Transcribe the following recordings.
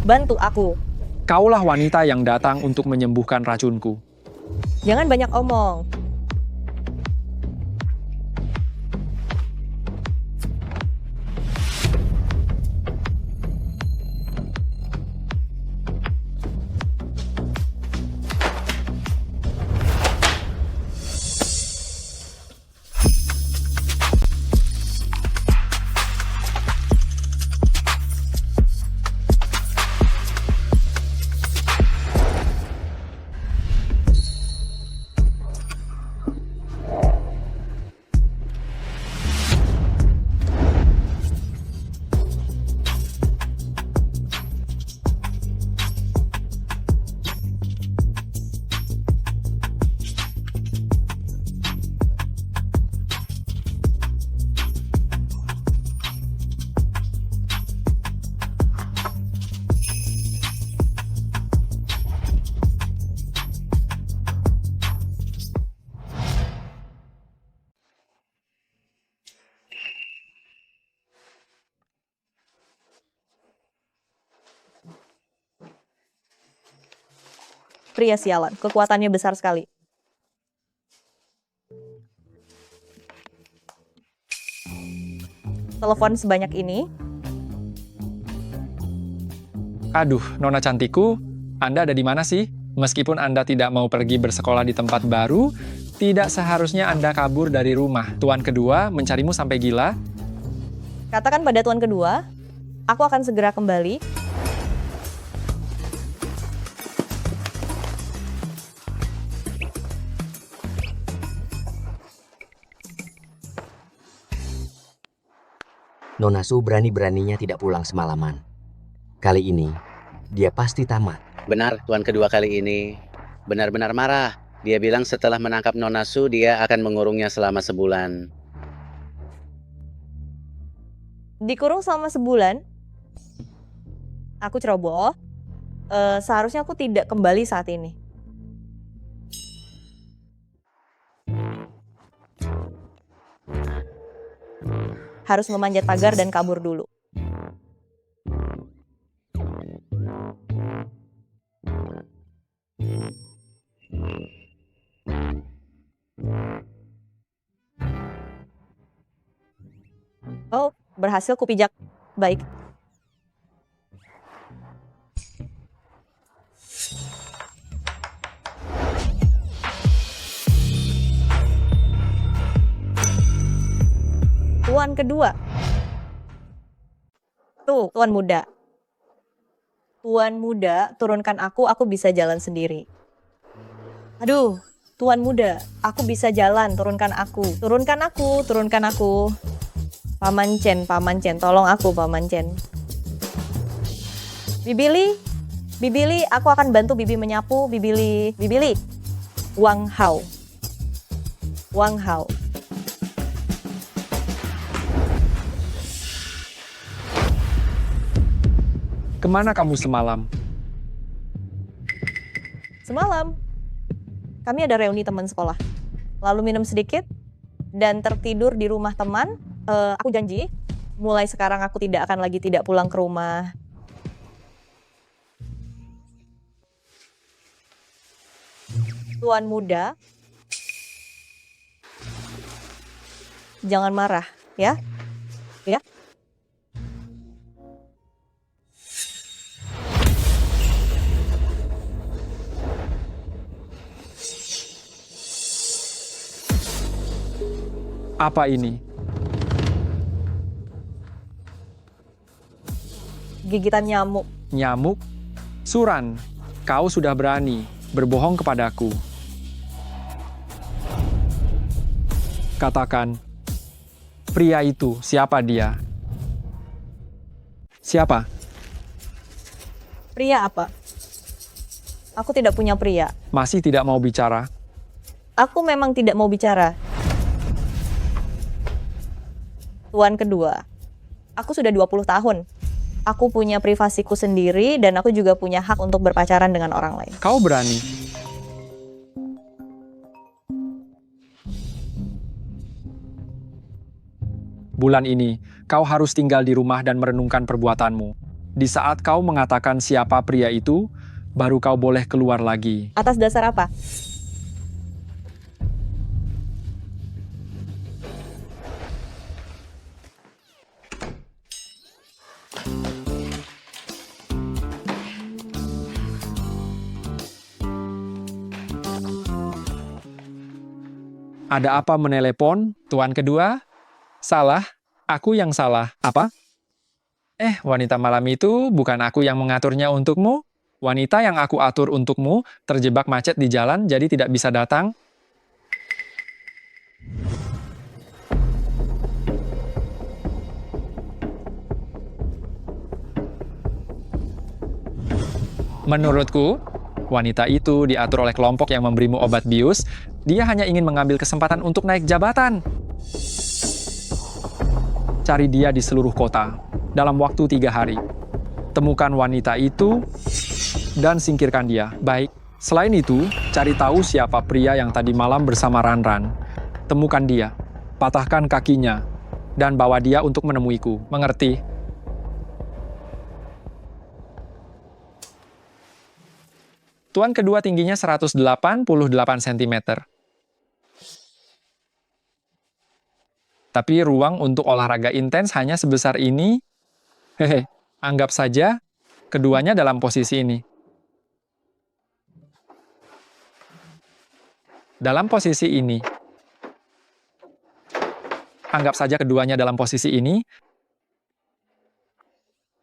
Bantu aku. Kaulah wanita yang datang untuk menyembuhkan racunku. Jangan banyak omong. Pria sialan, kekuatannya besar sekali. Telepon sebanyak ini. Aduh, Nona cantikku, Anda ada di mana sih? Meskipun Anda tidak mau pergi bersekolah di tempat baru, tidak seharusnya Anda kabur dari rumah. Tuan kedua mencarimu sampai gila. Katakan pada tuan kedua, aku akan segera kembali. Nona Su berani-beraninya tidak pulang semalaman. Kali ini, dia pasti tamat. Benar, tuan kedua kali ini benar-benar marah. Dia bilang setelah menangkap Nona Su, dia akan mengurungnya selama sebulan. Dikurung selama sebulan. Aku ceroboh. Seharusnya aku tidak kembali saat ini. Harus memanjat pagar dan kabur dulu. Oh, berhasil kupijak. Baik. Tuan kedua. Tuh, tuan muda. Tuan muda, turunkan aku bisa jalan sendiri. Aduh, tuan muda, aku bisa jalan, turunkan aku. Turunkan aku, turunkan aku. Paman Chen, tolong aku Paman Chen. Bibili, aku akan bantu Bibi menyapu, Bibili. Wang Hao. Kemana kamu semalam? Semalam, kami ada reuni teman sekolah. Lalu minum sedikit dan tertidur di rumah teman. Aku janji, mulai sekarang aku tidak akan lagi tidak pulang ke rumah. Tuan muda, jangan marah, ya. Ya. Apa ini? Gigitan nyamuk. Nyamuk? Suran, kau sudah berani berbohong kepadaku. Katakan, pria itu siapa dia? Siapa? Pria apa? Aku tidak punya pria. Masih tidak mau bicara? Aku memang tidak mau bicara. Tuan kedua, aku sudah 20 tahun. Aku punya privasiku sendiri dan aku juga punya hak untuk berpacaran dengan orang lain. Kau berani? Bulan ini, kau harus tinggal di rumah dan merenungkan perbuatanmu. Di saat kau mengatakan siapa pria itu, baru kau boleh keluar lagi. Atas dasar apa? Ada apa menelepon, tuan kedua? Salah, aku yang salah. Apa? Wanita malam itu bukan aku yang mengaturnya untukmu. Wanita yang aku atur untukmu terjebak macet di jalan jadi tidak bisa datang. Menurutku, wanita itu diatur oleh kelompok yang memberimu obat bius. Dia hanya ingin mengambil kesempatan untuk naik jabatan. Cari dia di seluruh kota dalam waktu 3 hari. Temukan wanita itu dan singkirkan dia. Baik. Selain itu, cari tahu siapa pria yang tadi malam bersama Ranran. Temukan dia, patahkan kakinya, dan bawa dia untuk menemuiku. Mengerti? Tuan kedua tingginya 188 cm. Tapi ruang untuk olahraga intens hanya sebesar ini. Anggap saja keduanya dalam posisi ini. Dalam posisi ini. Anggap saja keduanya dalam posisi ini.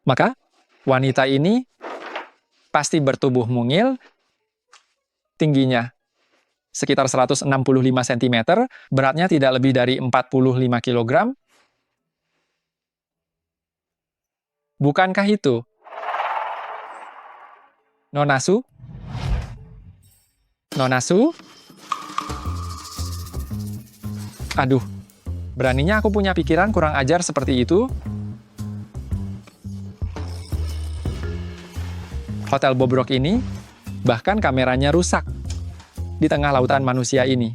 Maka, wanita ini pasti bertubuh mungil, tingginya sekitar 165 cm, beratnya tidak lebih dari 45 kg. Bukankah itu? Nonasu? Nonasu? Aduh, beraninya aku punya pikiran kurang ajar seperti itu. Hotel Bobrok ini, bahkan kameranya rusak di tengah lautan manusia ini.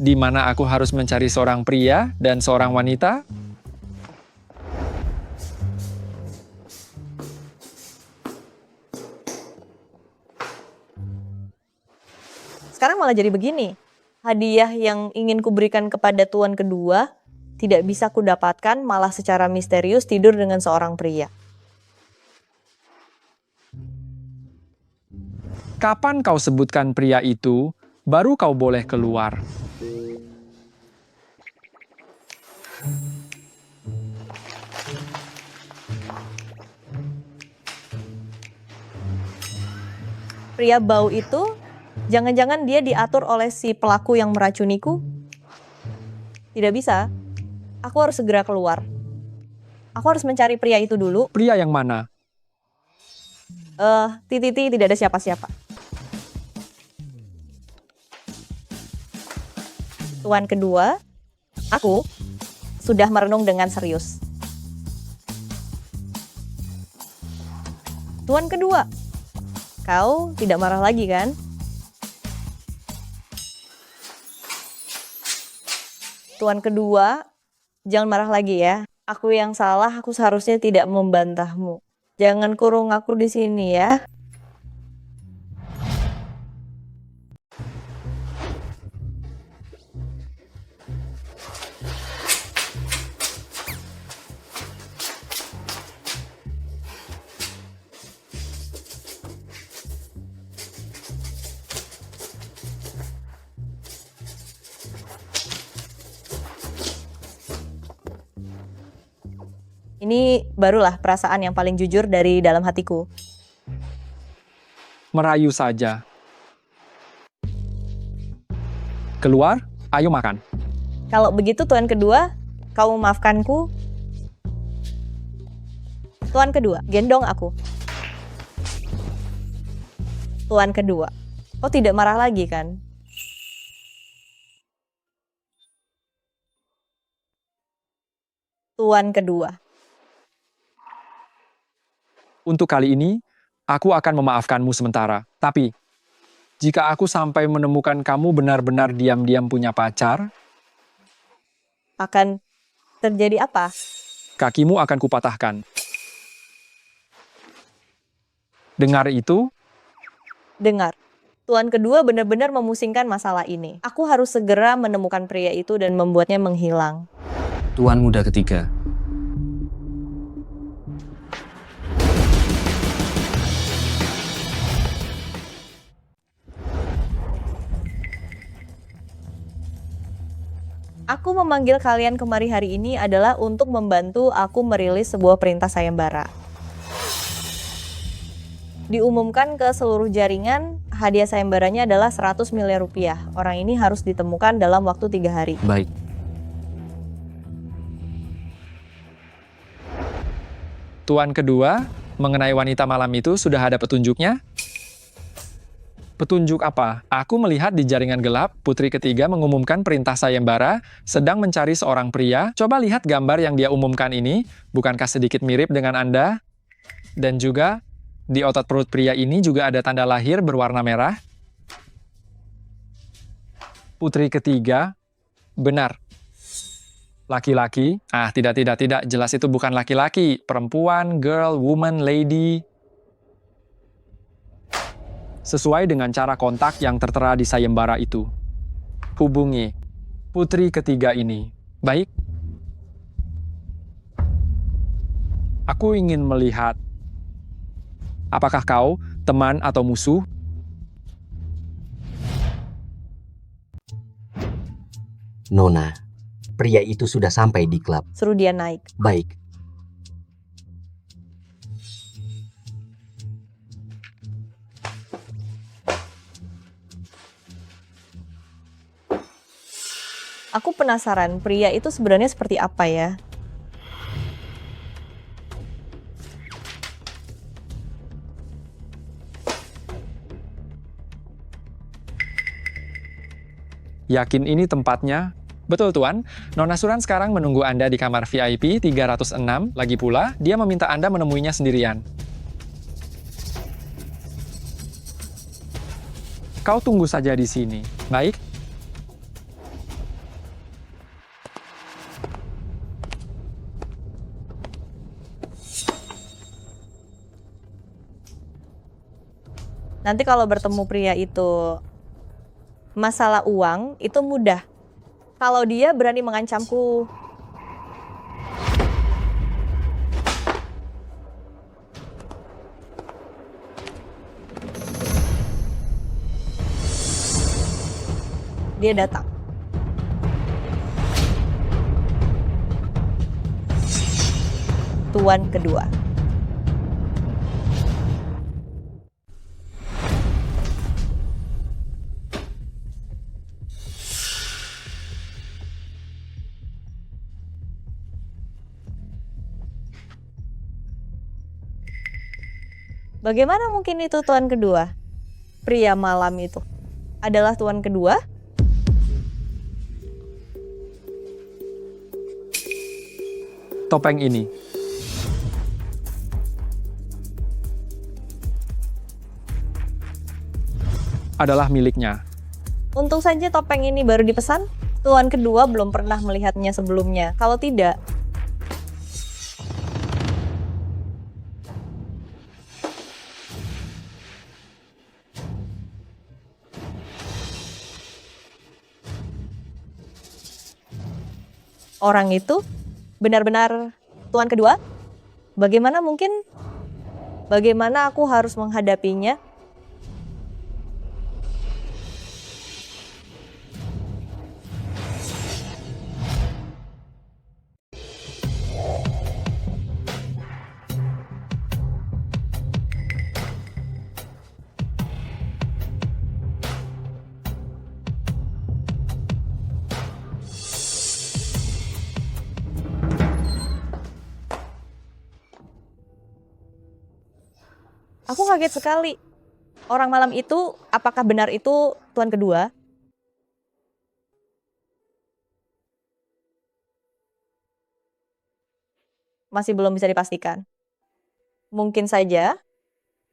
Di mana aku harus mencari seorang pria dan seorang wanita? Sekarang malah jadi begini. Hadiah yang ingin kuberikan kepada tuan kedua tidak bisa kudapatkan, malah secara misterius tidur dengan seorang pria. Kapan kau sebutkan pria itu, baru kau boleh keluar. Pria bau itu, jangan-jangan dia diatur oleh si pelaku yang meracuniku? Tidak bisa. Aku harus segera keluar. Aku harus mencari pria itu dulu. Pria yang mana? Titi tidak ada siapa-siapa. Tuan kedua, aku sudah merenung dengan serius. Tuan kedua, kau tidak marah lagi kan? Tuan kedua, jangan marah lagi ya. Aku yang salah, aku seharusnya tidak membantahmu. Jangan kurung aku di sini ya. Ini barulah perasaan yang paling jujur dari dalam hatiku. Merayu saja. Keluar, ayo makan. Kalau begitu tuan kedua, kau memaafkanku? Tuan kedua, gendong aku. Tuan kedua, kau tidak marah lagi kan? Tuan kedua. Untuk kali ini, aku akan memaafkanmu sementara. Tapi, jika aku sampai menemukan kamu benar-benar diam-diam punya pacar, Akan terjadi apa? kakimu akan kupatahkan. Dengar itu, Dengar, tuan kedua benar-benar memusingkan masalah ini. Aku harus segera menemukan pria itu dan membuatnya menghilang. Tuan muda ketiga. Aku memanggil kalian kemari hari ini adalah untuk membantu aku merilis sebuah perintah sayembara. Diumumkan ke seluruh jaringan, hadiah sayembaranya adalah 100 miliar rupiah. Orang ini harus ditemukan dalam waktu 3 hari. Baik. tuan kedua, mengenai wanita malam itu sudah ada petunjuknya? Petunjuk apa? Aku melihat di jaringan gelap, putri ketiga mengumumkan perintah sayembara, sedang mencari seorang pria. Coba lihat gambar yang dia umumkan ini, bukankah sedikit mirip dengan Anda? Dan juga, di otot perut pria ini juga ada tanda lahir berwarna merah. Putri ketiga, benar. Laki-laki? Tidak. Jelas itu bukan laki-laki. Perempuan, girl, woman, lady. Sesuai dengan cara kontak yang tertera di sayembara itu. Hubungi putri ketiga ini. Baik. Aku ingin melihat. Apakah kau teman atau musuh? Nona, pria itu sudah sampai di klub. Suruh dia naik. Baik. Aku penasaran pria itu sebenarnya seperti apa ya? Yakin ini tempatnya? Betul Tuan, Nona Suran sekarang menunggu Anda di kamar VIP 306. Lagi pula, dia meminta Anda menemuinya sendirian. Kau tunggu saja di sini. Baik? Nanti kalau bertemu pria itu masalah uang itu mudah. Kalau dia berani mengancamku, dia datang. Tuan kedua. Bagaimana mungkin itu tuan kedua? Pria malam itu adalah tuan kedua? Topeng ini. Adalah miliknya. Untung saja topeng ini baru dipesan. Tuan kedua belum pernah melihatnya sebelumnya. Kalau tidak, orang itu benar-benar tuan kedua? Bagaimana mungkin? Bagaimana aku harus menghadapinya? Aku kaget sekali. Orang malam itu, apakah benar itu tuan kedua? Masih belum bisa dipastikan. Mungkin saja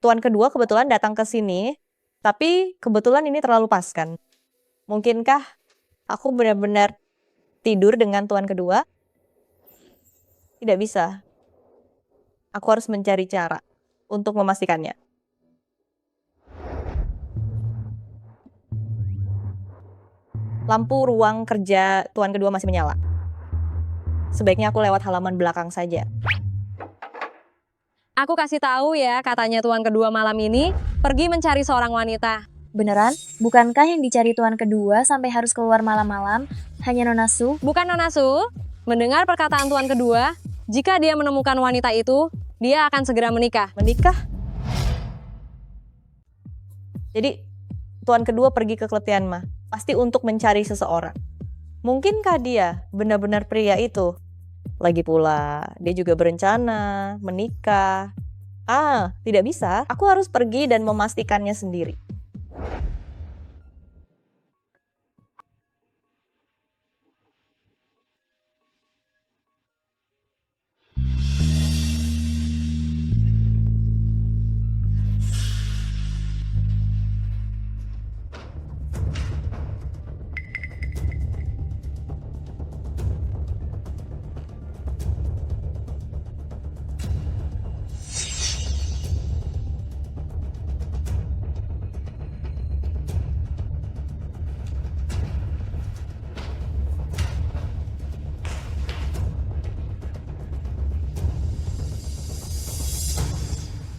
tuan kedua kebetulan datang ke sini, tapi kebetulan ini terlalu pas kan. Mungkinkah aku benar-benar tidur dengan tuan kedua? Tidak bisa. Aku harus mencari cara untuk memastikannya. Lampu ruang kerja tuan kedua masih menyala. Sebaiknya aku lewat halaman belakang saja. Aku kasih tahu ya, katanya tuan kedua malam ini pergi mencari seorang wanita. Beneran? Bukankah yang dicari tuan kedua sampai harus keluar malam-malam hanya Nona Su? Bukan Nona Su, mendengar perkataan tuan kedua, jika dia menemukan wanita itu, dia akan segera menikah. Menikah? Jadi, tuan kedua pergi ke klub Tianma, pasti untuk mencari seseorang. Mungkinkah dia benar-benar pria itu? Lagi pula, dia juga berencana menikah. Tidak bisa. Aku harus pergi dan memastikannya sendiri.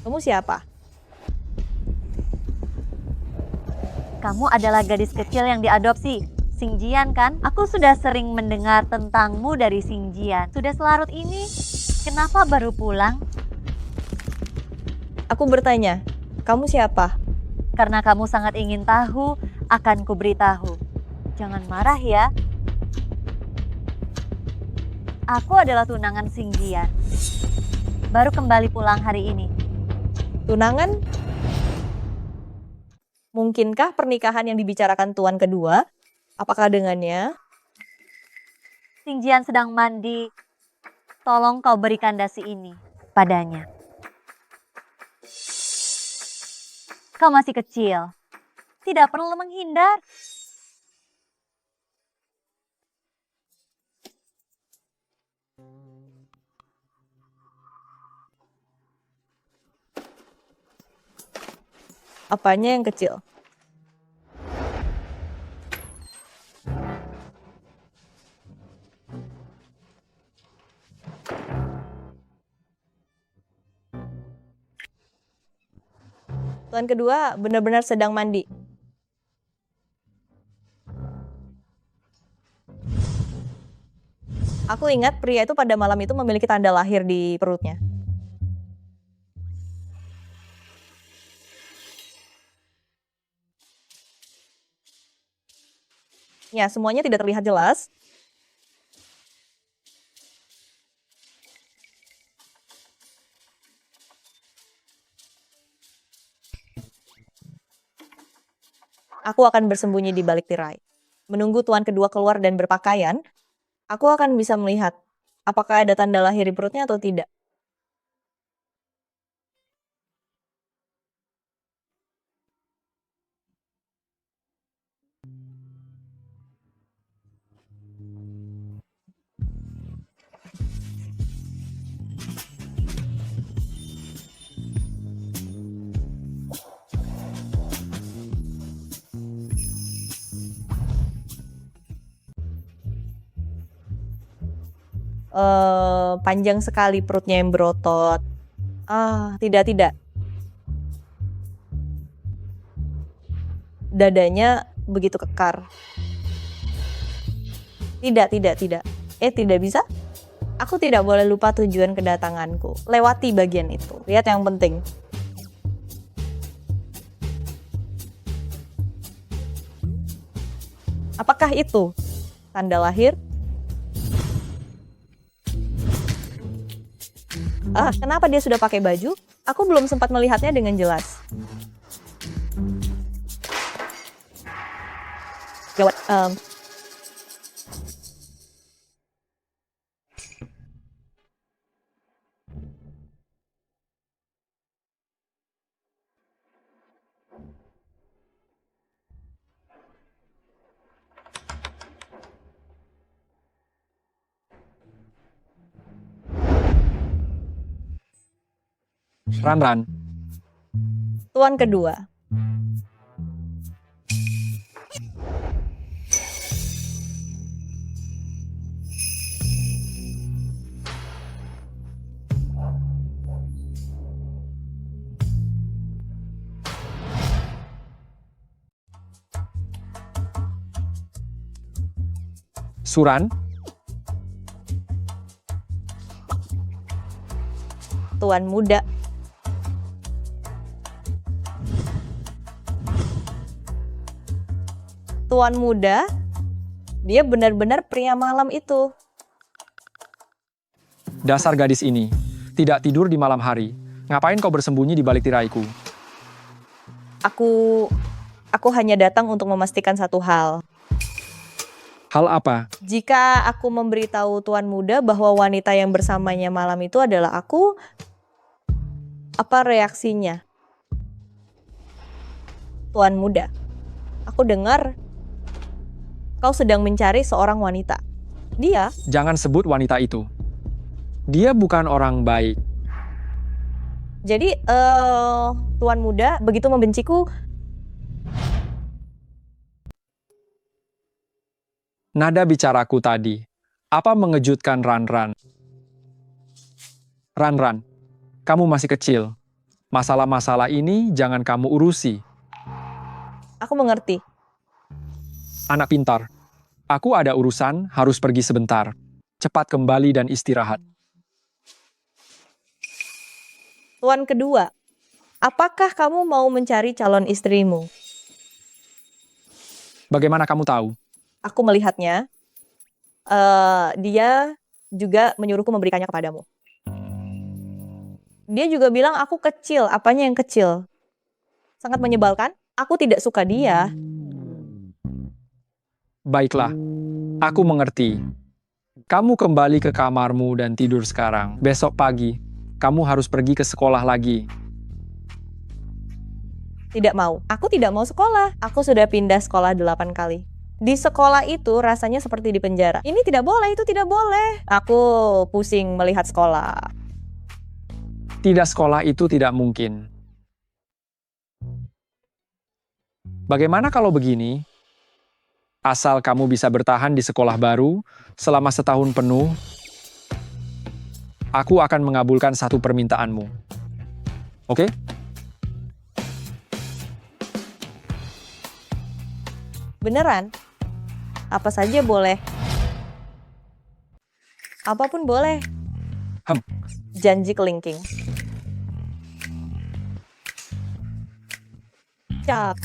Kamu siapa? Kamu adalah gadis kecil yang diadopsi, Xingjian kan? Aku sudah sering mendengar tentangmu dari Xingjian. Sudah selarut ini, kenapa baru pulang? Aku bertanya, kamu siapa? Karena kamu sangat ingin tahu, akan kuberitahu. Jangan marah ya. Aku adalah tunangan Xingjian. Baru kembali pulang hari ini. Tunangan? Mungkinkah pernikahan yang dibicarakan tuan kedua? Apakah dengannya? Xingjian sedang mandi. Tolong kau berikan dasi ini padanya. Kau masih kecil. Tidak perlu menghindar. Apanya yang kecil? Tuan kedua benar-benar sedang mandi. Aku ingat pria itu pada malam itu memiliki tanda lahir di perutnya. Ya, semuanya tidak terlihat jelas. Aku akan bersembunyi di balik tirai. Menunggu tuan kedua keluar dan berpakaian, aku akan bisa melihat apakah ada tanda lahir di perutnya atau tidak. Panjang sekali perutnya yang berotot. Tidak. Dadanya begitu kekar. Tidak. Tidak bisa? Aku tidak boleh lupa tujuan kedatanganku. Lewati bagian itu. Lihat yang penting. Apakah itu tanda lahir? Kenapa dia sudah pakai baju? Aku belum sempat melihatnya dengan jelas. Gawat. Ran. Tuan kedua. Suran, Tuan muda. Tuan muda, dia benar-benar pria malam itu. dasar gadis ini. Tidak tidur di malam hari. Ngapain kau bersembunyi di balik tiraiku? Aku hanya datang untuk memastikan satu hal. Hal apa? Jika aku memberitahu Tuan muda bahwa wanita yang bersamanya malam itu adalah aku, apa reaksinya? Tuan muda, aku dengar kau sedang mencari seorang wanita. Dia, Jangan sebut wanita itu. Dia bukan orang baik. jadi Tuan muda begitu membenciku. Nada bicaraku tadi. Apa mengejutkan Ranran? Ranran, kamu masih kecil. Masalah-masalah ini jangan kamu urusi. Aku mengerti. Anak pintar. Aku ada urusan, harus pergi sebentar. Cepat kembali dan istirahat. Tuan kedua, apakah kamu mau mencari calon istrimu? Bagaimana kamu tahu? Aku melihatnya. Dia juga menyuruhku memberikannya kepadamu. Dia juga bilang aku kecil. Apanya yang kecil? Sangat menyebalkan. Aku tidak suka dia. Baiklah, aku mengerti. Kamu kembali ke kamarmu dan tidur sekarang. Besok pagi, kamu harus pergi ke sekolah lagi. Tidak mau. Aku tidak mau sekolah. Aku sudah pindah sekolah 8 kali. Di sekolah itu rasanya seperti di penjara. Ini tidak boleh, itu tidak boleh. Aku pusing melihat sekolah. Tidak sekolah itu tidak mungkin. Bagaimana kalau begini? Asal kamu bisa bertahan di sekolah baru selama setahun penuh, aku akan mengabulkan satu permintaanmu. Oke? Beneran? Apa saja boleh. Apapun boleh. Janji kelingking. Cap.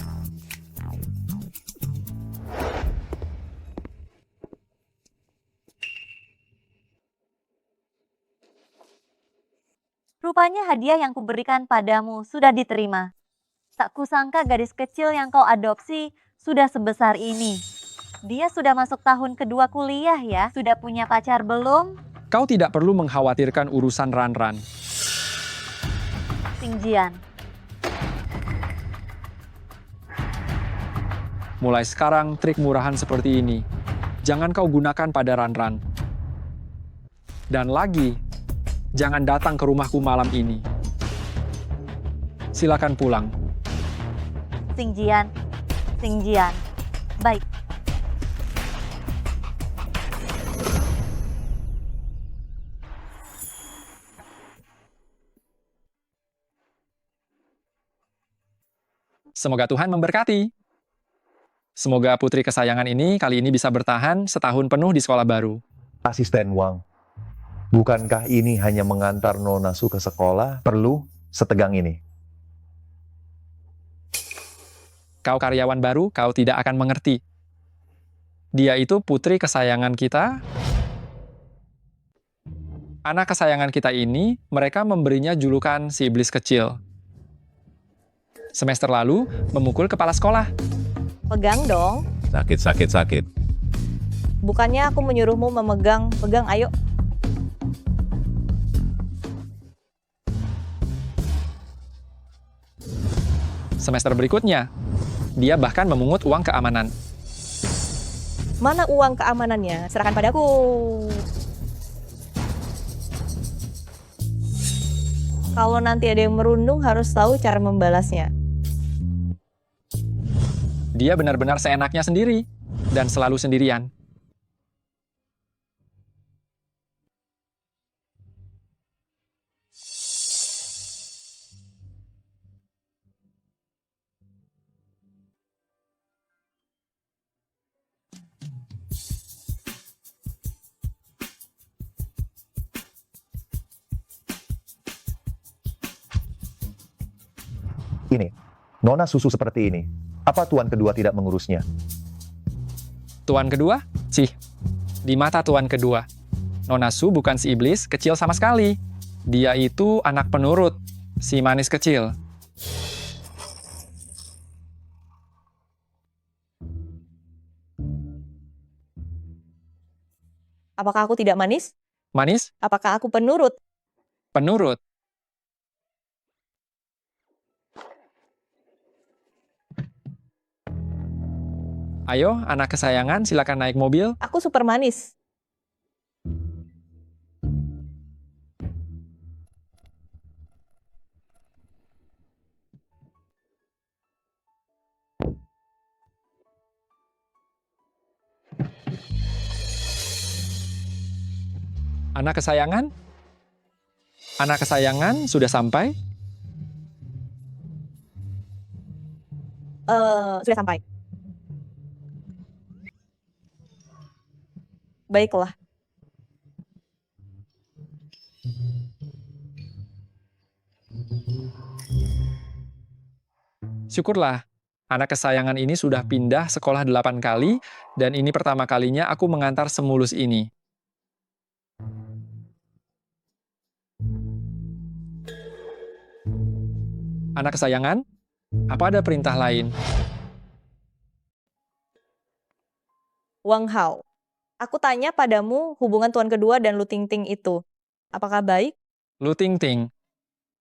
Rupanya hadiah yang kuberikan padamu sudah diterima. Tak kusangka gadis kecil yang kau adopsi sudah sebesar ini. Dia sudah masuk tahun kedua kuliah ya. Sudah punya pacar belum? Kau tidak perlu mengkhawatirkan urusan Ranran. Xingjian. Mulai sekarang trik murahan seperti ini, jangan kau gunakan pada Ranran. Dan lagi, jangan datang ke rumahku malam ini. Silakan pulang. Xingjian. Xingjian. Baik. Semoga Tuhan memberkati. Semoga putri kesayangan ini kali ini bisa bertahan setahun penuh di sekolah baru. Asisten Wang, bukankah ini hanya mengantar Nona Su ke sekolah perlu setegang ini? Kau karyawan baru, kau tidak akan mengerti. Dia itu putri kesayangan kita. Anak kesayangan kita ini, mereka memberinya julukan si iblis kecil. Semester lalu, memukul kepala sekolah. Pegang dong. Sakit. Bukannya aku menyuruhmu memegang. Pegang, ayo. Semester berikutnya, dia bahkan memungut uang keamanan. Mana uang keamanannya? Serahkan padaku. Kalau nanti ada yang merundung, harus tahu cara membalasnya. Dia benar-benar seenaknya sendiri, dan selalu sendirian. Ini, Nona susu seperti ini. Apa tuan kedua tidak mengurusnya? Tuan kedua? Cih, di mata tuan kedua, Nona Su bukan si iblis kecil sama sekali. Dia itu anak penurut, si manis kecil. Apakah aku tidak manis? Manis? Apakah aku penurut? Penurut. Ayo, anak kesayangan, silakan naik mobil. Aku super manis. Anak kesayangan? Anak kesayangan sudah sampai? Sudah sampai. Baiklah. Syukurlah, anak kesayangan ini sudah pindah sekolah 8 kali, dan ini pertama kalinya aku mengantar semulus ini. Anak kesayangan, apa ada perintah lain? Wang Hao, aku tanya padamu hubungan tuan kedua dan Lu Tingting itu. Apakah baik? Lu Ting Ting,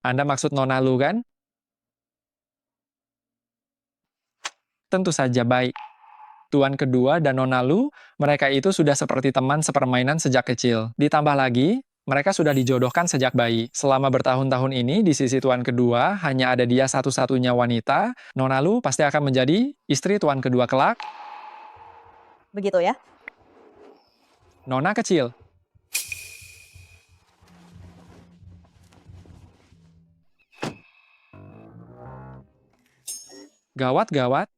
Anda maksud Nona Lu kan? Tentu saja baik. Tuan kedua dan Nona Lu, mereka itu sudah seperti teman sepermainan sejak kecil. Ditambah lagi, mereka sudah dijodohkan sejak bayi. Selama bertahun-tahun ini, di sisi tuan kedua, hanya ada dia satu-satunya wanita. Nona Lu pasti akan menjadi istri tuan kedua kelak. Begitu ya? Nona kecil. Gawat-gawat.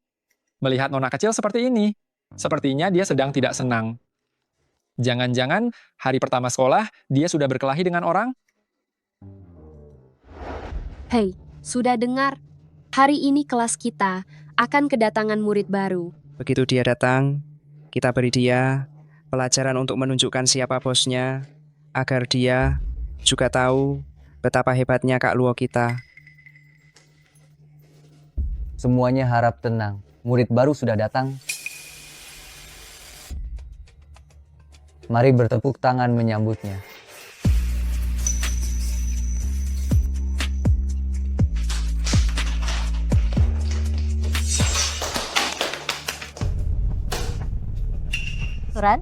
Melihat Nona kecil seperti ini. Sepertinya dia sedang tidak senang. Jangan-jangan hari pertama sekolah, dia sudah berkelahi dengan orang? Hei, sudah dengar? Hari ini kelas kita akan kedatangan murid baru. Begitu dia datang, kita beri dia pelajaran untuk menunjukkan siapa bosnya, agar dia juga tahu betapa hebatnya Kak Luo kita. Semuanya harap tenang. Murid baru sudah datang. Mari bertepuk tangan menyambutnya. Turan?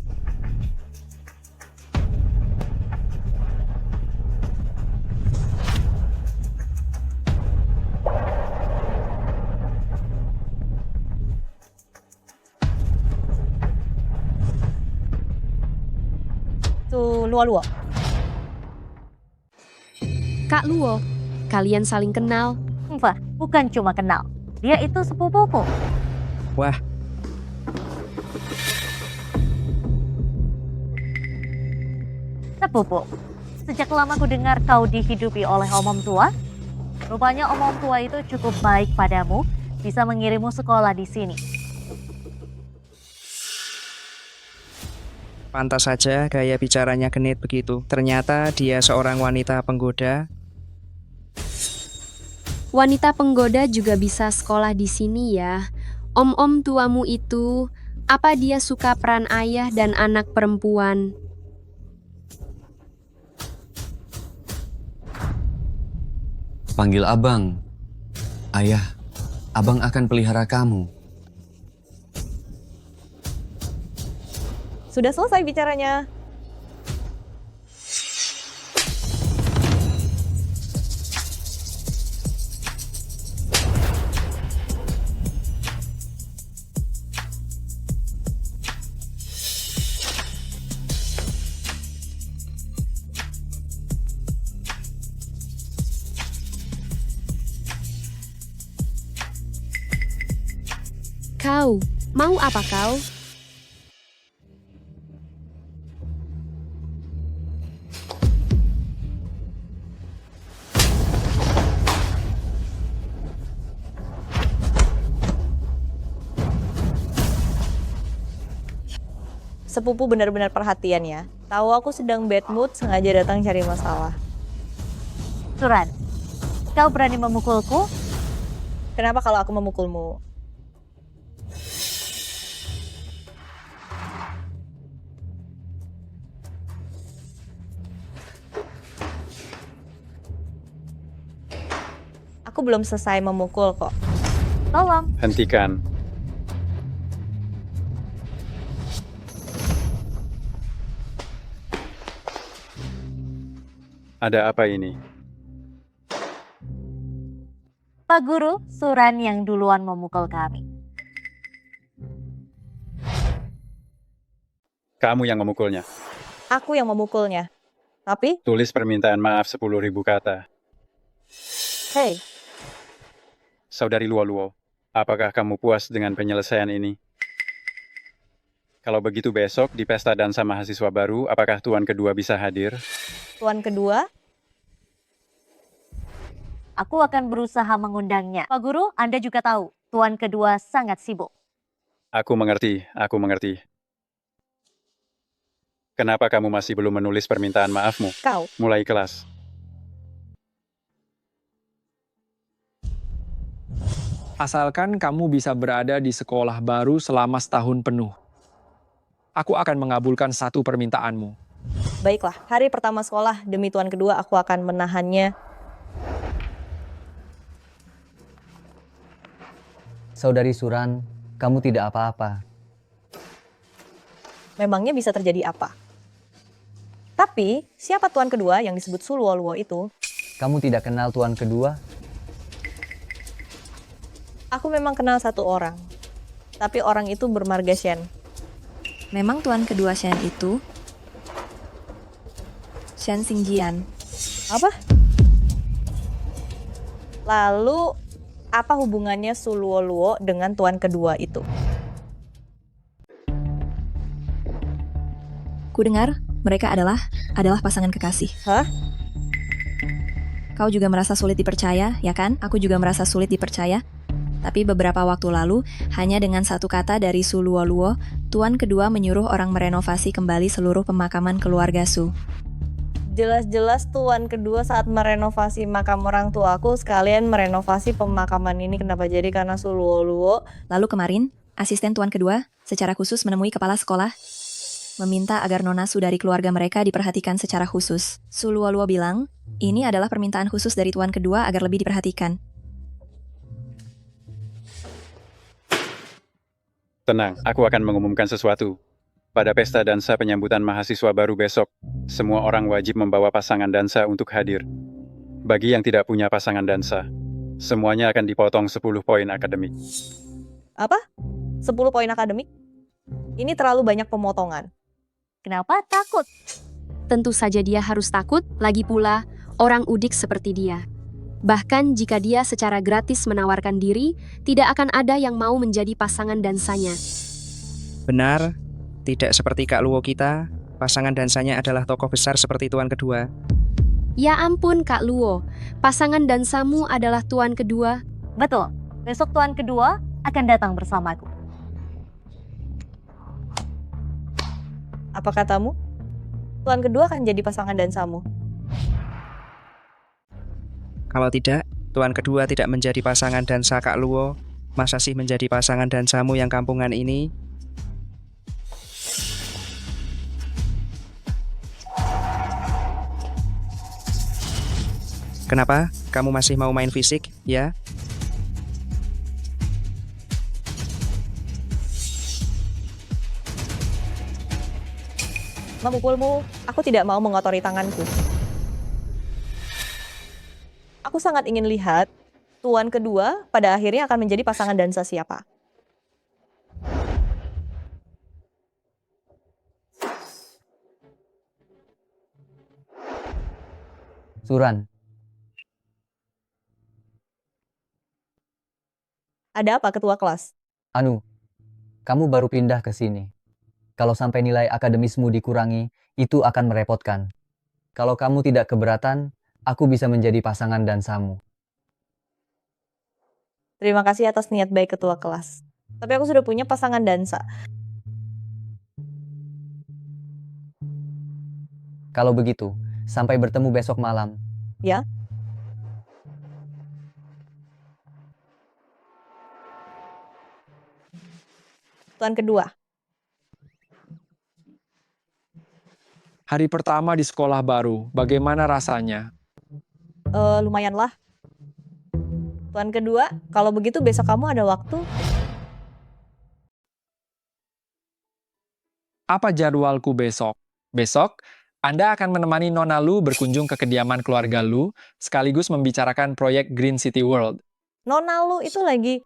Tuh, Luo. Kak Luo, kalian saling kenal. Wah, bukan cuma kenal. Dia itu sepupuku. Wah, Sepupu, sejak lama ku dengar kau dihidupi oleh omom tua. Rupanya omom tua itu cukup baik padamu, bisa mengirimmu sekolah di sini. pantas saja gaya bicaranya genit begitu. Ternyata dia seorang wanita penggoda. Wanita penggoda juga bisa sekolah di sini ya. Om-om tuamu itu, apa dia suka peran ayah dan anak perempuan? Panggil abang. Ayah, abang akan pelihara kamu. Sudah selesai bicaranya. Kau, mau apa kau? sepupu benar-benar perhatian ya. Tahu aku sedang bad mood, sengaja datang cari masalah. Suran, kau berani memukulku? Kenapa kalau aku memukulmu? Aku belum selesai memukul kok. Tolong. Hentikan. Ada apa ini? Pak Guru, Suran yang duluan memukul kami. Kamu yang memukulnya. Aku yang memukulnya. Tapi, Tulis permintaan maaf 10.000 kata. hey, Saudari Luo-Luo, apakah kamu puas dengan penyelesaian ini? Kalau begitu besok di pesta dansa mahasiswa baru, apakah tuan kedua bisa hadir? tuan kedua, Aku akan berusaha mengundangnya. Pak Guru, Anda juga tahu, tuan kedua sangat sibuk. Aku mengerti, aku mengerti. Kenapa kamu masih belum menulis permintaan maafmu? kau. Mulai kelas. Asalkan kamu bisa berada di sekolah baru selama setahun penuh. Aku akan mengabulkan satu permintaanmu. Baiklah, hari pertama sekolah demi tuan kedua aku akan menahannya. Saudari Suran, kamu tidak apa-apa. Memangnya bisa terjadi apa? Tapi, siapa tuan kedua yang disebut Suluo-luo itu? Kamu tidak kenal tuan kedua? Aku memang kenal satu orang. Tapi orang itu bermarga Shen. Memang tuan kedua Shen itu Shen Xingjian. Apa? Lalu, apa hubungannya Suluo-luo dengan tuan kedua itu? Ku dengar mereka adalah pasangan kekasih. Hah? Kau juga merasa sulit dipercaya, ya kan? Aku juga merasa sulit dipercaya. Tapi beberapa waktu lalu, hanya dengan satu kata dari Su Luo-luo, tuan kedua menyuruh orang merenovasi kembali seluruh pemakaman keluarga Su. Jelas-jelas tuan kedua saat merenovasi makam orang tuaku sekalian merenovasi pemakaman ini. Kenapa jadi karena Suluo-luo? Lalu kemarin, asisten tuan kedua secara khusus menemui kepala sekolah, meminta agar Nona Su dari keluarga mereka diperhatikan secara khusus. Su Luo-luo bilang, ini adalah permintaan khusus dari tuan kedua agar lebih diperhatikan. Tenang, aku akan mengumumkan sesuatu. Pada pesta dansa penyambutan mahasiswa baru besok, semua orang wajib membawa pasangan dansa untuk hadir. Bagi yang tidak punya pasangan dansa, semuanya akan dipotong 10 poin akademik. Apa? 10 poin akademik? Ini terlalu banyak pemotongan. Kenapa takut? Tentu saja dia harus takut, lagi pula orang udik seperti dia. Bahkan jika dia secara gratis menawarkan diri, tidak akan ada yang mau menjadi pasangan dansanya. Benar, tidak seperti Kak Luo kita, pasangan dansanya adalah tokoh besar seperti tuan kedua. Ya ampun Kak Luo, pasangan dansamu adalah tuan kedua. Betul, besok tuan kedua akan datang bersamaku. Apa katamu? Tuan kedua akan jadi pasangan dansamu. Kalau tidak, tuan kedua tidak menjadi pasangan dansa Kak Luo, masa sih menjadi pasangan dansamu yang kampungan ini? Kenapa? Kamu masih mau main fisik, ya? Memukulmu, aku tidak mau mengotori tanganku. Aku sangat ingin lihat tuan kedua pada akhirnya akan menjadi pasangan dansa siapa. Suran, Ada apa ketua kelas? Anu, kamu baru pindah ke sini. Kalau sampai nilai akademismu dikurangi, itu akan merepotkan. Kalau kamu tidak keberatan, aku bisa menjadi pasangan dansamu. Terima kasih atas niat baik ketua kelas. Tapi aku sudah punya pasangan dansa. Kalau begitu, sampai bertemu besok malam. Ya. Tuan kedua. Hari pertama di sekolah baru, bagaimana rasanya? Lumayan lah. Tuan kedua, kalau begitu besok kamu ada waktu? Apa jadwalku besok? Besok, Anda akan menemani Nona Lu berkunjung ke kediaman keluarga Lu, sekaligus membicarakan proyek Green City World. Nona Lu itu lagi...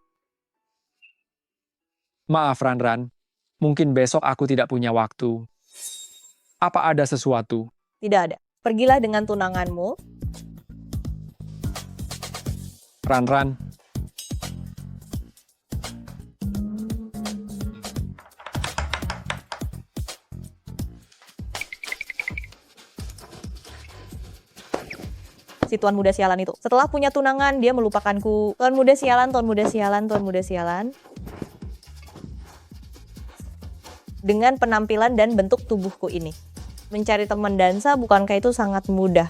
Maaf, Ran, mungkin besok aku tidak punya waktu. Apa ada sesuatu? Tidak ada. Pergilah dengan tunanganmu. Ran. Si tuan muda sialan itu. Setelah punya tunangan, dia melupakanku. Tuan muda sialan, tuan muda sialan, tuan muda sialan. Dengan penampilan dan bentuk tubuhku ini. Mencari teman dansa bukankah itu sangat mudah?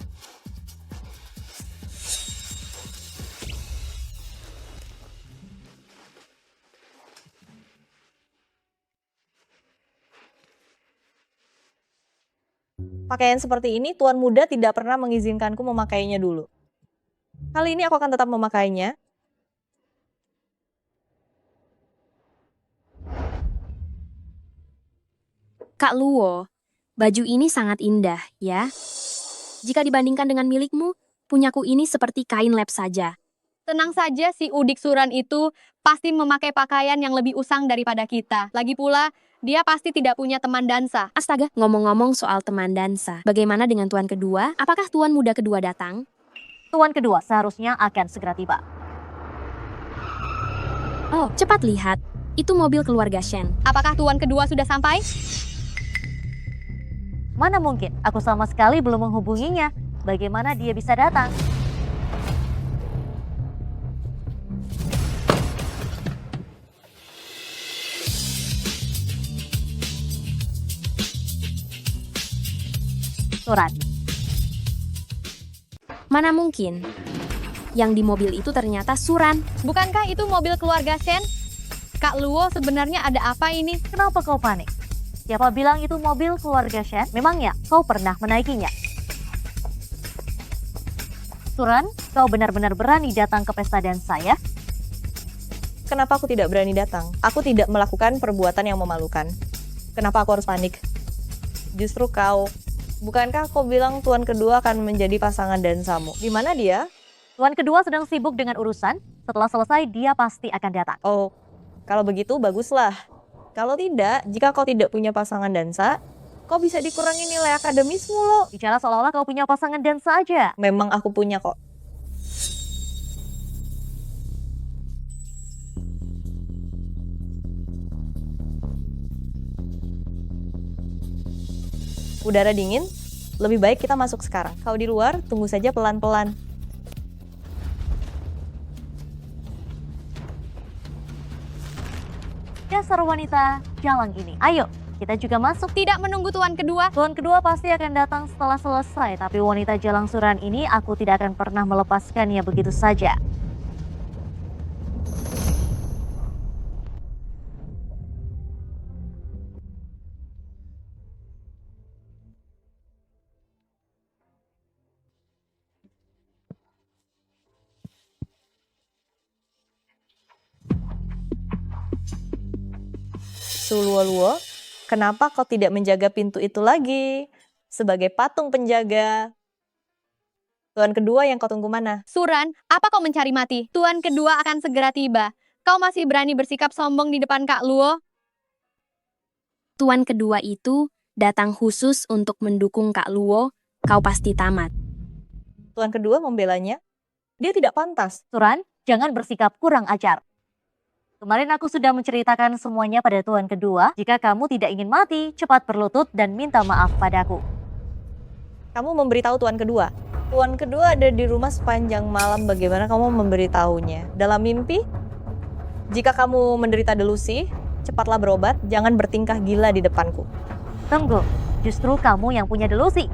Pakaian seperti ini, tuan muda tidak pernah mengizinkanku memakainya dulu. Kali ini aku akan tetap memakainya. Kak Luo, baju ini sangat indah, ya. Jika dibandingkan dengan milikmu, punyaku ini seperti kain lap saja. Tenang saja, si Udik Suran itu pasti memakai pakaian yang lebih usang daripada kita. Lagi pula, dia pasti tidak punya teman dansa. Astaga, ngomong-ngomong soal teman dansa, bagaimana dengan tuan kedua? Apakah tuan muda kedua datang? Tuan kedua seharusnya akan segera tiba. Oh, cepat lihat. Itu mobil keluarga Shen. Apakah tuan kedua sudah sampai? Mana mungkin, aku sama sekali belum menghubunginya. Bagaimana dia bisa datang? Surat. Mana mungkin? Yang di mobil itu ternyata Suran. Bukankah itu mobil keluarga Shen? Kak Luo, sebenarnya ada apa ini? Kenapa kau panik? Siapa bilang itu mobil keluarga Shen? Memangnya kau pernah menaikinya? Suran, kau benar-benar berani datang ke pesta dansa ya? Kenapa aku tidak berani datang? Aku tidak melakukan perbuatan yang memalukan. Kenapa aku harus panik? Justru kau. Bukankah kau bilang tuan kedua akan menjadi pasangan dansamu? Di mana dia? Tuan kedua sedang sibuk dengan urusan. Setelah selesai, dia pasti akan datang. Oh, kalau begitu baguslah. Kalau tidak, jika kau tidak punya pasangan dansa, kau bisa dikurangi nilai akademismu loh. Bicara seolah-olah kau punya pasangan dansa aja. Memang aku punya kok. Udara dingin, lebih baik kita masuk sekarang. Kau di luar, tunggu saja pelan-pelan. Dasar wanita, jalan ini. Ayo, kita juga masuk. Tidak menunggu tuan kedua. Tuan kedua pasti akan datang setelah selesai. Tapi wanita jalang suran ini aku tidak akan pernah melepaskannya begitu saja. Suluo-luo, kenapa kau tidak menjaga pintu itu lagi? Sebagai patung penjaga. Tuan kedua yang kau tunggu mana? Suran, apa kau mencari mati? Tuan kedua akan segera tiba. Kau masih berani bersikap sombong di depan Kak Luo? Tuan kedua itu datang khusus untuk mendukung Kak Luo. Kau pasti tamat. Tuan kedua membelanya. Dia tidak pantas. Suran, jangan bersikap kurang ajar. Kemarin aku sudah menceritakan semuanya pada tuan kedua. Jika kamu tidak ingin mati, cepat berlutut dan minta maaf padaku. Kamu memberitahu tuan kedua. Tuan kedua ada di rumah sepanjang malam. Bagaimana kamu memberitahunya? Dalam mimpi? Jika kamu menderita delusi, cepatlah berobat. Jangan bertingkah gila di depanku. Tunggu, justru kamu yang punya delusi.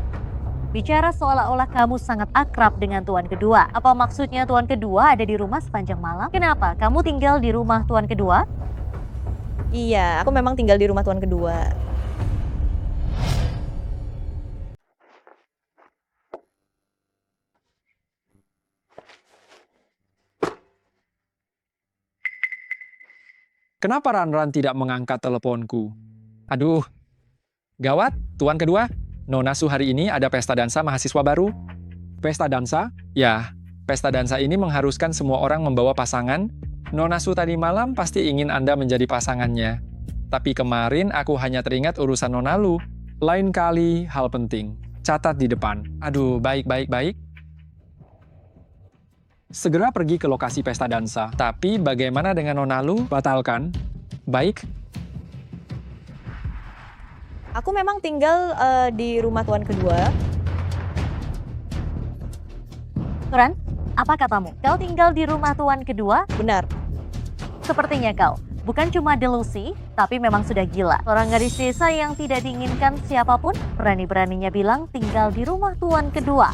Bicara seolah-olah kamu sangat akrab dengan tuan kedua. Apa maksudnya tuan kedua ada di rumah sepanjang malam? Kenapa? Kamu tinggal di rumah tuan kedua? Iya, aku memang tinggal di rumah tuan kedua. Kenapa Ranran tidak mengangkat teleponku? Aduh, gawat, tuan kedua. Nona Su hari ini ada pesta dansa mahasiswa baru. Pesta dansa? Ya, pesta dansa ini mengharuskan semua orang membawa pasangan. Nona Su tadi malam pasti ingin Anda menjadi pasangannya. Tapi kemarin aku hanya teringat urusan Nona Lu. Lain kali, hal penting. Catat di depan. Aduh, baik. Segera pergi ke lokasi pesta dansa. Tapi bagaimana dengan Nona Lu? Batalkan. Baik. Aku memang tinggal di rumah tuan kedua. Turan, apa katamu? Kau tinggal di rumah tuan kedua? Benar. Sepertinya kau bukan cuma delusi, tapi memang sudah gila. Seorang gadis desa yang tidak diinginkan siapapun, berani-beraninya bilang tinggal di rumah tuan kedua.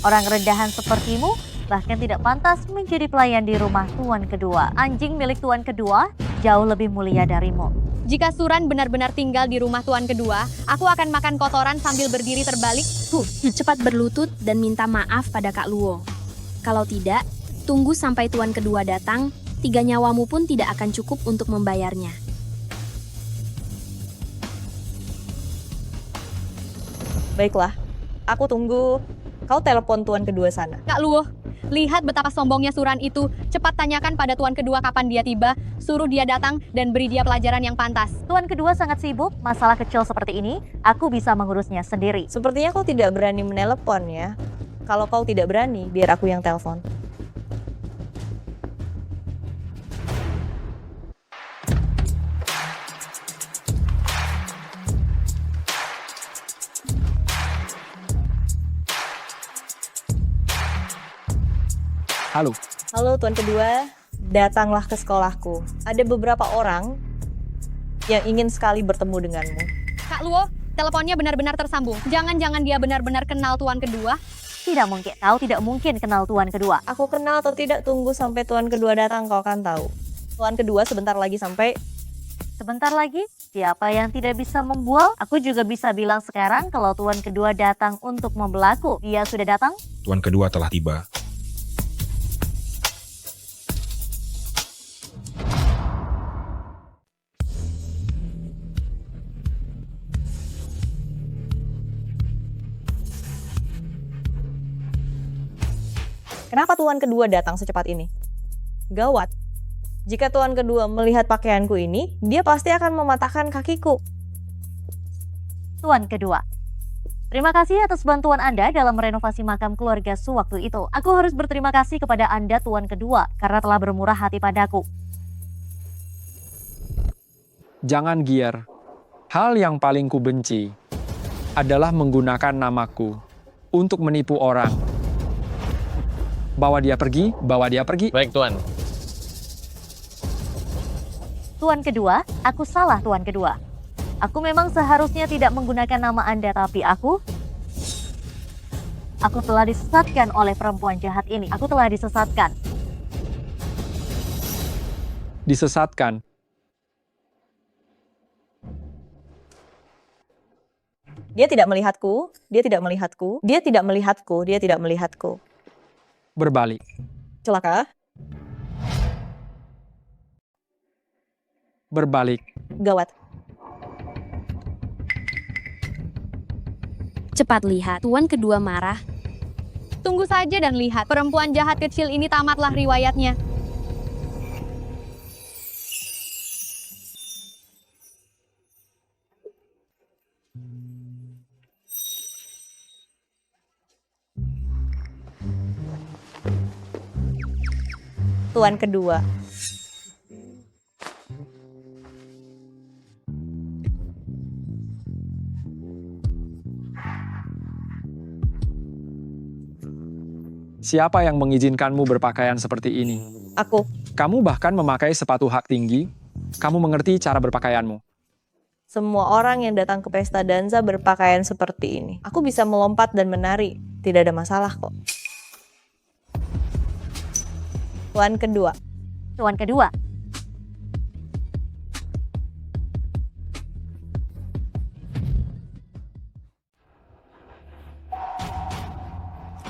Orang rendahan sepertimu bahkan tidak pantas menjadi pelayan di rumah tuan kedua. Anjing milik tuan kedua jauh lebih mulia darimu. Jika Suran benar-benar tinggal di rumah tuan kedua, aku akan makan kotoran sambil berdiri terbalik. Cepat berlutut dan minta maaf pada Kak Luo. Kalau tidak, tunggu sampai tuan kedua datang, 3 nyawamu pun tidak akan cukup untuk membayarnya. Baiklah, aku tunggu. Kau telepon tuan kedua sana. Kak Luo, lihat betapa sombongnya Suran itu. Cepat tanyakan pada tuan kedua kapan dia tiba, suruh dia datang dan beri dia pelajaran yang pantas. Tuan kedua sangat sibuk, masalah kecil seperti ini, aku bisa mengurusnya sendiri. Sepertinya kau tidak berani menelepon ya. Kalau kau tidak berani, biar aku yang telepon. Halo. Halo tuan kedua, datanglah ke sekolahku. Ada beberapa orang yang ingin sekali bertemu denganmu. Kak Luo, teleponnya benar-benar tersambung. Jangan-jangan dia benar-benar kenal tuan kedua? Tidak mungkin, kau tidak mungkin kenal tuan kedua. Aku kenal atau tidak, tunggu sampai tuan kedua datang, kau akan tahu. Tuan kedua sebentar lagi sampai. Sebentar lagi? Siapa yang tidak bisa membual? Aku juga bisa bilang sekarang kalau tuan kedua datang untuk membelaku. Dia sudah datang? Tuan kedua telah tiba. Kenapa tuan kedua datang secepat ini? Gawat. Jika tuan kedua melihat pakaianku ini, dia pasti akan mematahkan kakiku. Tuan kedua, terima kasih atas bantuan Anda dalam merenovasi makam keluarga Su waktu itu. Aku harus berterima kasih kepada Anda tuan kedua karena telah bermurah hati padaku. Jangan gier. Hal yang paling kubenci adalah menggunakan namaku untuk menipu orang. Bawa dia pergi, bawa dia pergi. Baik, Tuan. Tuan kedua, aku salah tuan kedua. Aku memang seharusnya tidak menggunakan nama Anda, tapi aku telah disesatkan oleh perempuan jahat ini. Aku telah disesatkan. Disesatkan. Dia tidak melihatku, dia tidak melihatku, dia tidak melihatku, dia tidak melihatku. Berbalik. Celaka. Berbalik. Gawat. Cepat lihat, tuan kedua marah. Tunggu saja dan lihat, perempuan jahat kecil ini tamatlah riwayatnya. Tuan kedua. Siapa yang mengizinkanmu berpakaian seperti ini? Aku. Kamu bahkan memakai sepatu hak tinggi. Kamu mengerti cara berpakaianmu. Semua orang yang datang ke pesta dansa berpakaian seperti ini. Aku bisa melompat dan menari, tidak ada masalah kok. Tuan kedua. Tuan kedua,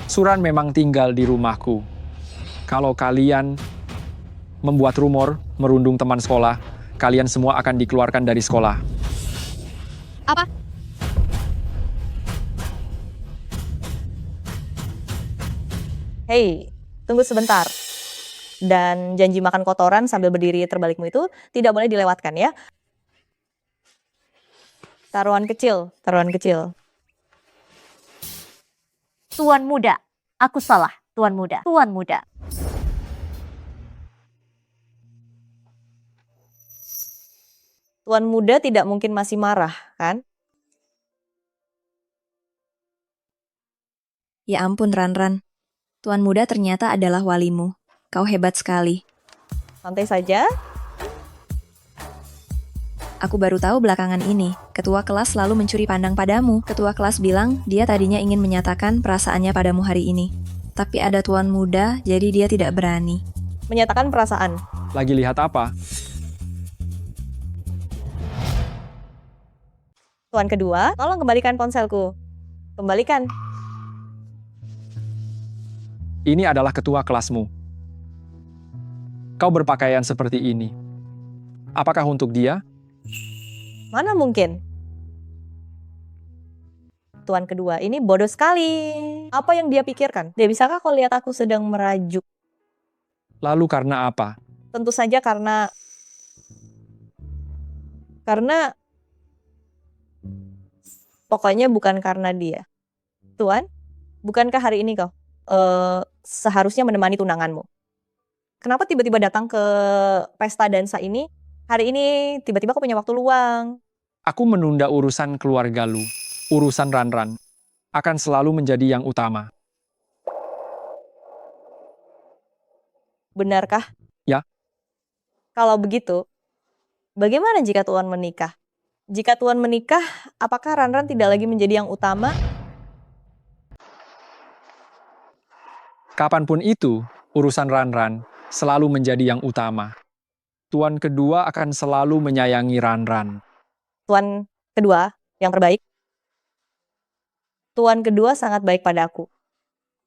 Suran memang tinggal di rumahku. Kalau kalian membuat rumor merundung teman sekolah, kalian semua akan dikeluarkan dari sekolah. Apa? Hei, tunggu sebentar. Dan janji makan kotoran sambil berdiri terbalikmu itu tidak boleh dilewatkan ya. Taruhan kecil, taruhan kecil. tuan muda. Aku salah, tuan muda. Tuan muda. Tuan muda tidak mungkin masih marah, kan? Ya ampun Ranran, Tuan Muda ternyata adalah walimu. Kau hebat sekali. Santai saja. Aku baru tahu belakangan ini, ketua kelas selalu mencuri pandang padamu. Ketua kelas bilang dia tadinya ingin menyatakan perasaannya padamu hari ini. Tapi ada Tuan Muda, jadi dia tidak berani. Menyatakan perasaan. Lagi lihat apa? Tuan kedua, tolong kembalikan ponselku. Kembalikan. Ini adalah ketua kelasmu. Kau berpakaian seperti ini. Apakah untuk dia? Mana mungkin? Tuan kedua, ini bodoh sekali. Apa yang dia pikirkan? Dia bisakah kau lihat aku sedang merajuk? Lalu karena apa? Tentu saja karena pokoknya bukan karena dia. Tuan, bukankah hari ini kau seharusnya menemani tunanganmu? Kenapa tiba-tiba datang ke pesta dansa ini? Hari ini tiba-tiba kau punya waktu luang. Aku menunda urusan keluarga lu. Urusan Ranran akan selalu menjadi yang utama. Benarkah? Ya. Kalau begitu, bagaimana jika Tuan menikah? Jika Tuan menikah, apakah Ranran tidak lagi menjadi yang utama? Kapanpun itu, urusan Ranran selalu menjadi yang utama. Tuan kedua akan selalu menyayangi Ranran. Tuan kedua, yang terbaik. Tuan kedua sangat baik padaku.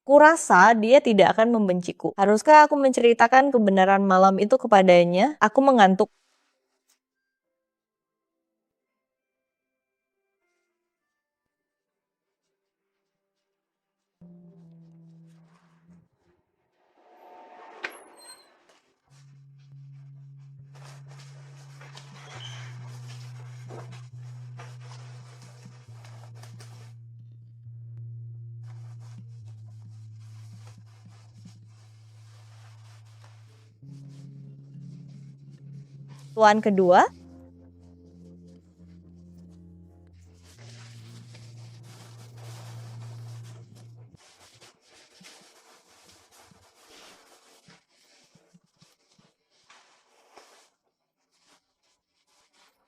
Kurasa dia tidak akan membenciku. Haruskah aku menceritakan kebenaran malam itu kepadanya? Aku mengantuk. Tuan kedua,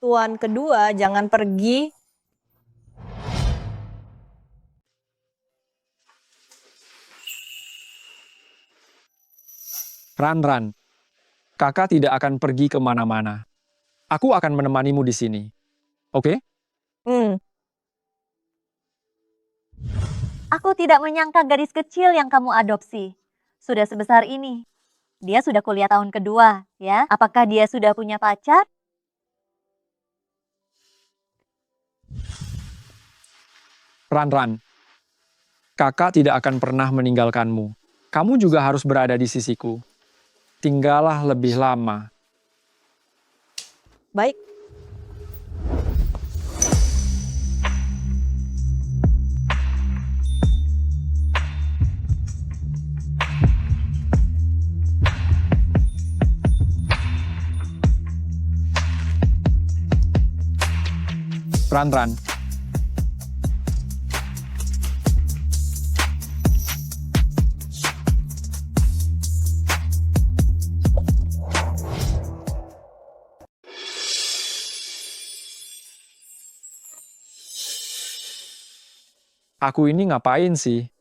Tuan kedua jangan pergi. Ranran, kakak tidak akan pergi kemana-mana. Aku akan menemanimu di sini. Oke? Aku tidak menyangka gadis kecil yang kamu adopsi sudah sebesar ini. Dia sudah kuliah tahun kedua, ya? Apakah dia sudah punya pacar? Ranran, kakak tidak akan pernah meninggalkanmu. Kamu juga harus berada di sisiku. Tinggallah lebih lama. Baik. Ranran, Aku ini ngapain sih?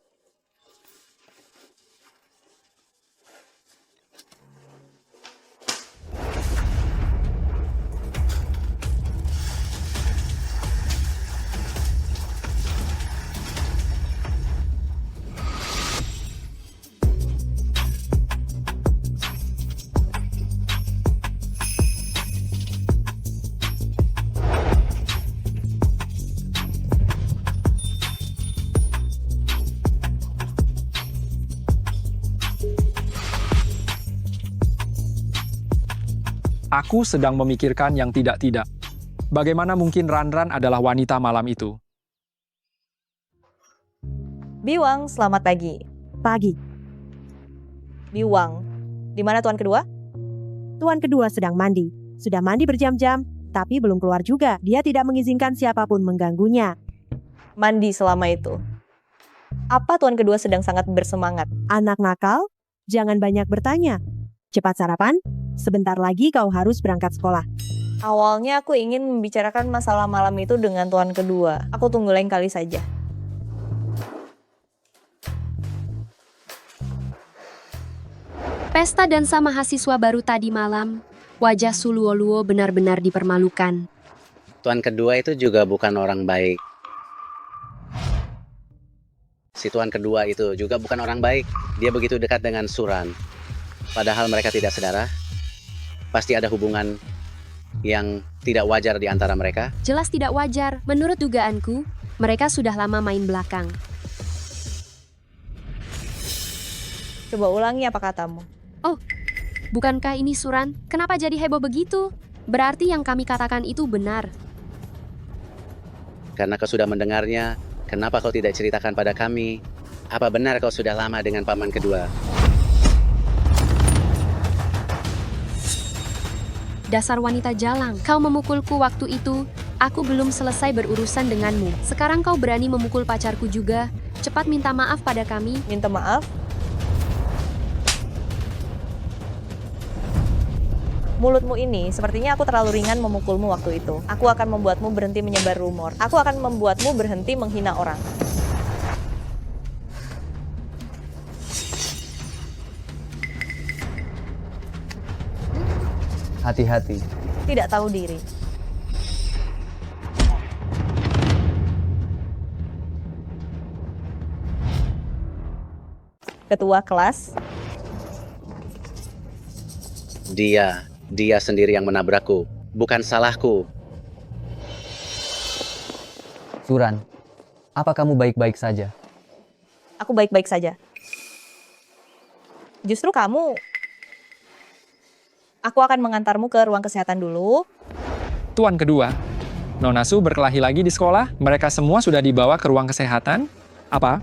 Aku sedang memikirkan yang tidak-tidak. Bagaimana mungkin Ranran adalah wanita malam itu? Biwang, selamat pagi. Pagi. Biwang, di mana tuan kedua? Tuan kedua sedang mandi. Sudah mandi berjam-jam, tapi belum keluar juga. Dia tidak mengizinkan siapapun mengganggunya. Mandi selama itu. Apa tuan kedua sedang sangat bersemangat? Anak nakal, jangan banyak bertanya. Cepat sarapan, sebentar lagi kau harus berangkat sekolah. Awalnya aku ingin membicarakan masalah malam itu dengan tuan kedua. Aku tunggu lain kali saja. Pesta dansa mahasiswa baru tadi malam, wajah Suluoluo benar-benar dipermalukan. Tuan kedua itu juga bukan orang baik. Si tuan kedua itu juga bukan orang baik. Dia begitu dekat dengan Suran. Padahal mereka tidak saudara. Pasti ada hubungan yang tidak wajar di antara mereka. Jelas tidak wajar. Menurut dugaanku, mereka sudah lama main belakang. Coba ulangi apa katamu. Oh, bukankah ini Suran? Kenapa jadi heboh begitu? Berarti yang kami katakan itu benar. Karena kau sudah mendengarnya, kenapa kau tidak ceritakan pada kami? Apa benar kau sudah lama dengan paman kedua? Dasar wanita jalang, kau memukulku waktu itu. Aku belum selesai berurusan denganmu. Sekarang kau berani memukul pacarku juga. Cepat minta maaf pada kami. Minta maaf? Mulutmu ini, sepertinya aku terlalu ringan memukulmu waktu itu. Aku akan membuatmu berhenti menyebar rumor. Aku akan membuatmu berhenti menghina orang. Hati-hati. Tidak tahu diri. Ketua kelas. Dia sendiri yang menabrakku, bukan salahku. Suran, apa kamu baik-baik saja? Aku baik-baik saja. Justru kamu... Aku akan mengantarmu ke ruang kesehatan dulu. Tuan kedua, Nona Su berkelahi lagi di sekolah. Mereka semua sudah dibawa ke ruang kesehatan. Apa?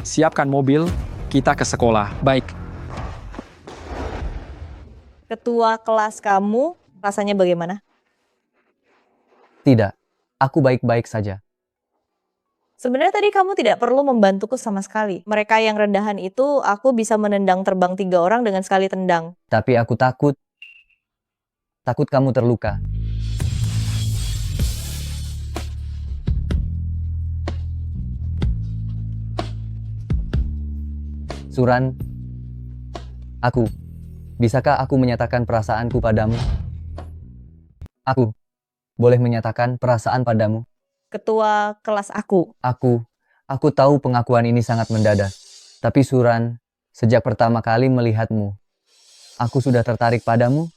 Siapkan mobil, kita ke sekolah. Baik. Ketua kelas kamu, rasanya bagaimana? Tidak, aku baik-baik saja. Sebenarnya tadi kamu tidak perlu membantuku sama sekali. Mereka yang rendahan itu, aku bisa menendang terbang 3 orang dengan sekali tendang. Tapi aku takut kamu terluka. Suran, bisakah aku menyatakan perasaanku padamu? Aku boleh menyatakan perasaan padamu? Ketua kelas aku. Aku tahu pengakuan ini sangat mendadak. Tapi Suran, sejak pertama kali melihatmu, aku sudah tertarik padamu.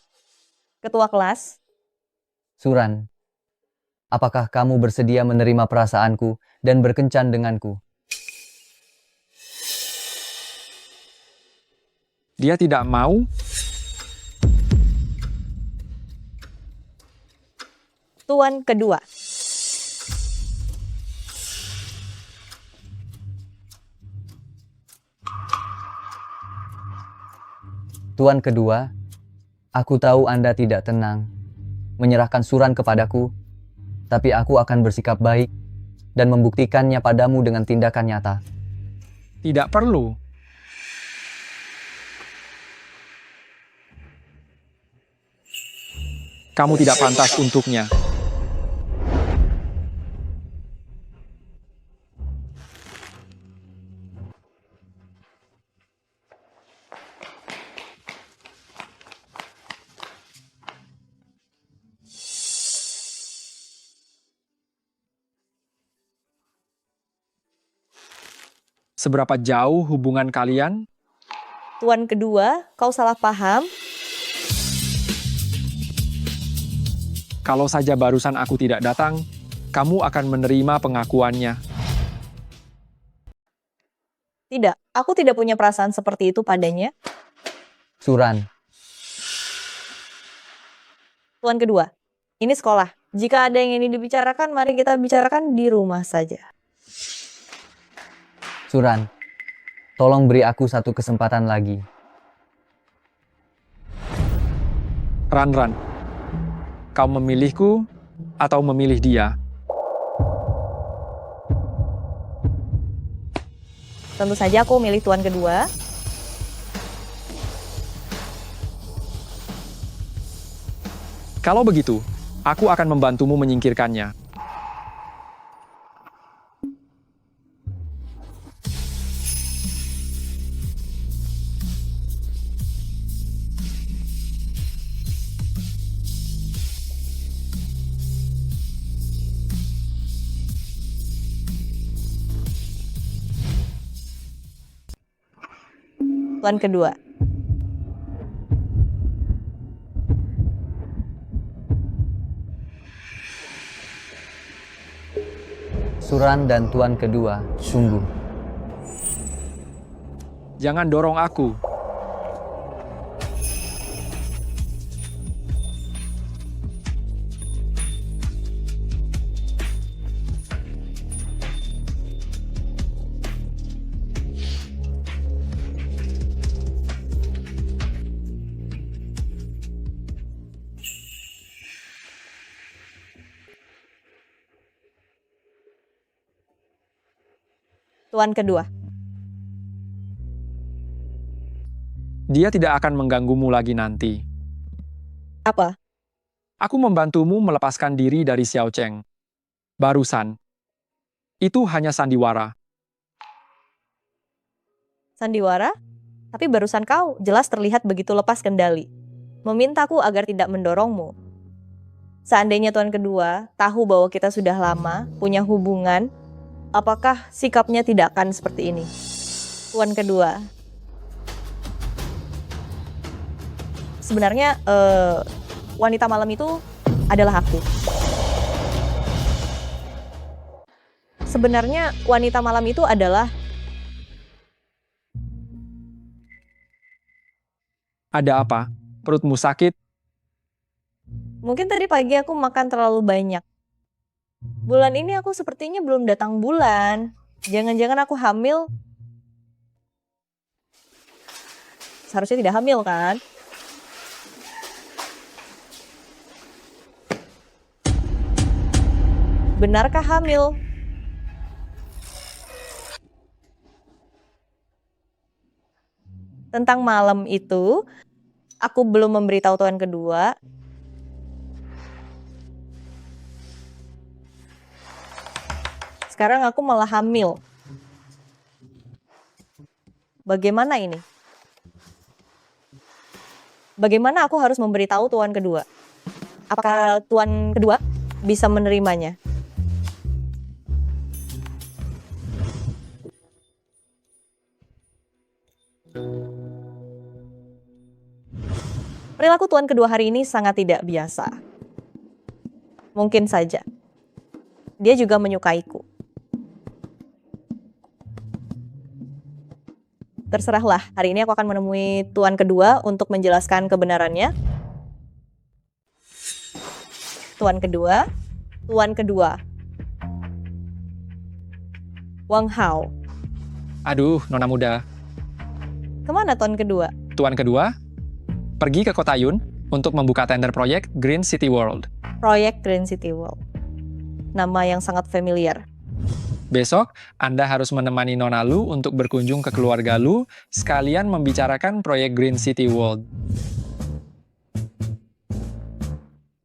Ketua kelas. Suran, apakah kamu bersedia menerima perasaanku dan berkencan denganku? Dia tidak mau. Tuan kedua. Tuan kedua, aku tahu Anda tidak tenang menyerahkan Suran kepadaku, tapi aku akan bersikap baik dan membuktikannya padamu dengan tindakan nyata. Tidak perlu. Kamu tidak pantas untuknya. Seberapa jauh hubungan kalian? Tuan kedua, kau salah paham. Kalau saja barusan aku tidak datang, kamu akan menerima pengakuannya. Tidak, aku tidak punya perasaan seperti itu padanya. Suran, Tuan kedua, ini sekolah. Jika ada yang ingin dibicarakan, mari kita bicarakan di rumah saja. Suran, tolong beri aku satu kesempatan lagi. Ran, kau memilihku atau memilih dia? Tentu saja aku milih tuan kedua. Kalau begitu, aku akan membantumu menyingkirkannya. Tuan kedua. Suran dan tuan kedua, sungguh. Jangan dorong aku. Tuan kedua. Dia tidak akan mengganggumu lagi nanti. Apa? Aku membantumu melepaskan diri dari Xiao Cheng. Barusan. Itu hanya sandiwara. Sandiwara? Tapi barusan kau jelas terlihat begitu lepas kendali. Memintaku agar tidak mendorongmu. Seandainya tuan kedua tahu bahwa kita sudah lama punya hubungan, apakah sikapnya tidak akan seperti ini? Tuan kedua. Sebenarnya wanita malam itu adalah aku. Sebenarnya wanita malam itu adalah... Ada apa? Perutmu sakit? Mungkin tadi pagi aku makan terlalu banyak. Bulan ini aku sepertinya belum datang bulan. Jangan-jangan aku hamil. Seharusnya tidak hamil kan? Benarkah hamil? Tentang malam itu, aku belum memberitahu tuan kedua. Sekarang aku malah hamil. Bagaimana ini? Bagaimana aku harus memberitahu tuan kedua? Apakah tuan kedua bisa menerimanya? Perilaku tuan kedua hari ini sangat tidak biasa. Mungkin saja. Dia juga menyukaiku. Terserahlah, hari ini aku akan menemui tuan kedua untuk menjelaskan kebenarannya. Tuan kedua. Wang Hao. Aduh, nona muda. Kemana tuan kedua? Tuan kedua, pergi ke Kota Yun untuk membuka tender proyek Green City World. Proyek Green City World. Nama yang sangat familiar. Besok, Anda harus menemani Nona Lu untuk berkunjung ke keluarga Lu, sekalian membicarakan proyek Green City World.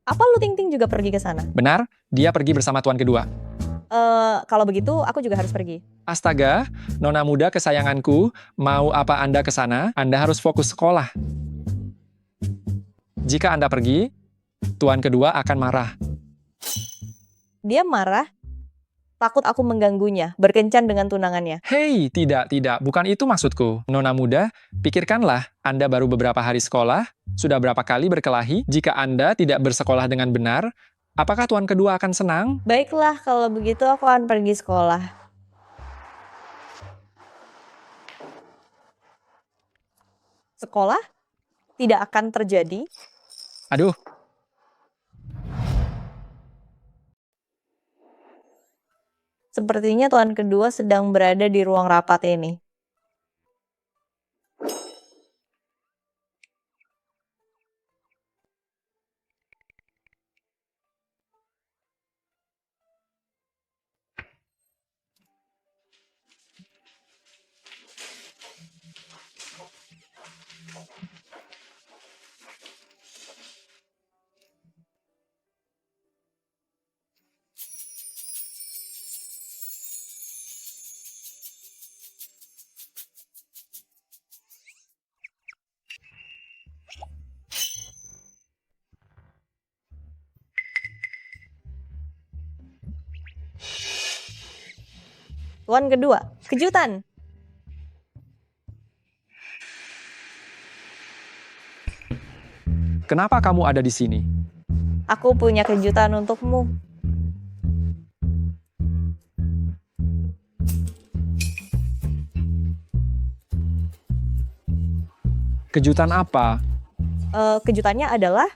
Apa Lu Ting Ting juga pergi ke sana? Benar, dia pergi bersama tuan kedua. Kalau begitu, aku juga harus pergi. Astaga, Nona muda kesayanganku, mau apa Anda ke sana? Anda harus fokus sekolah. Jika Anda pergi, tuan kedua akan marah. Dia marah? Takut aku mengganggunya, berkencan dengan tunangannya. Hei, tidak, bukan itu maksudku. Nona muda, pikirkanlah, Anda baru beberapa hari sekolah, sudah berapa kali berkelahi, jika Anda tidak bersekolah dengan benar, apakah tuan kedua akan senang? Baiklah, kalau begitu aku akan pergi sekolah. Sekolah? Tidak akan terjadi. Aduh, Sepertinya tuan kedua sedang berada di ruang rapat ini. Tuan kedua, kejutan. kenapa kamu ada di sini? Aku punya kejutan untukmu. Kejutan apa? Kejutannya adalah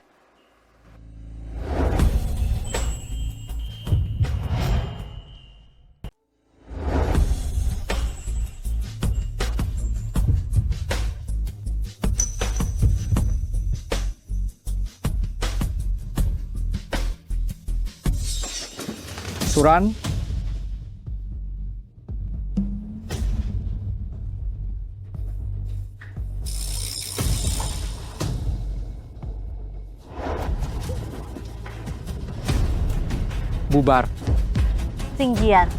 Suran? Bubar. Xingjian.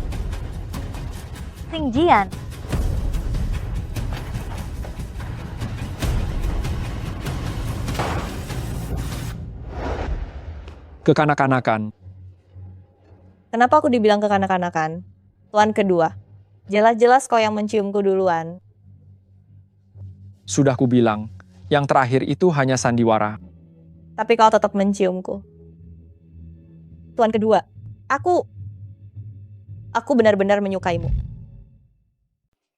Xingjian. Kekanak-kanakan. kenapa aku dibilang kekanak-kanakan? Tuan kedua, jelas-jelas kau yang menciumku duluan. Sudah kubilang, yang terakhir itu hanya sandiwara. Tapi kau tetap menciumku. Tuan kedua, aku benar-benar menyukaimu.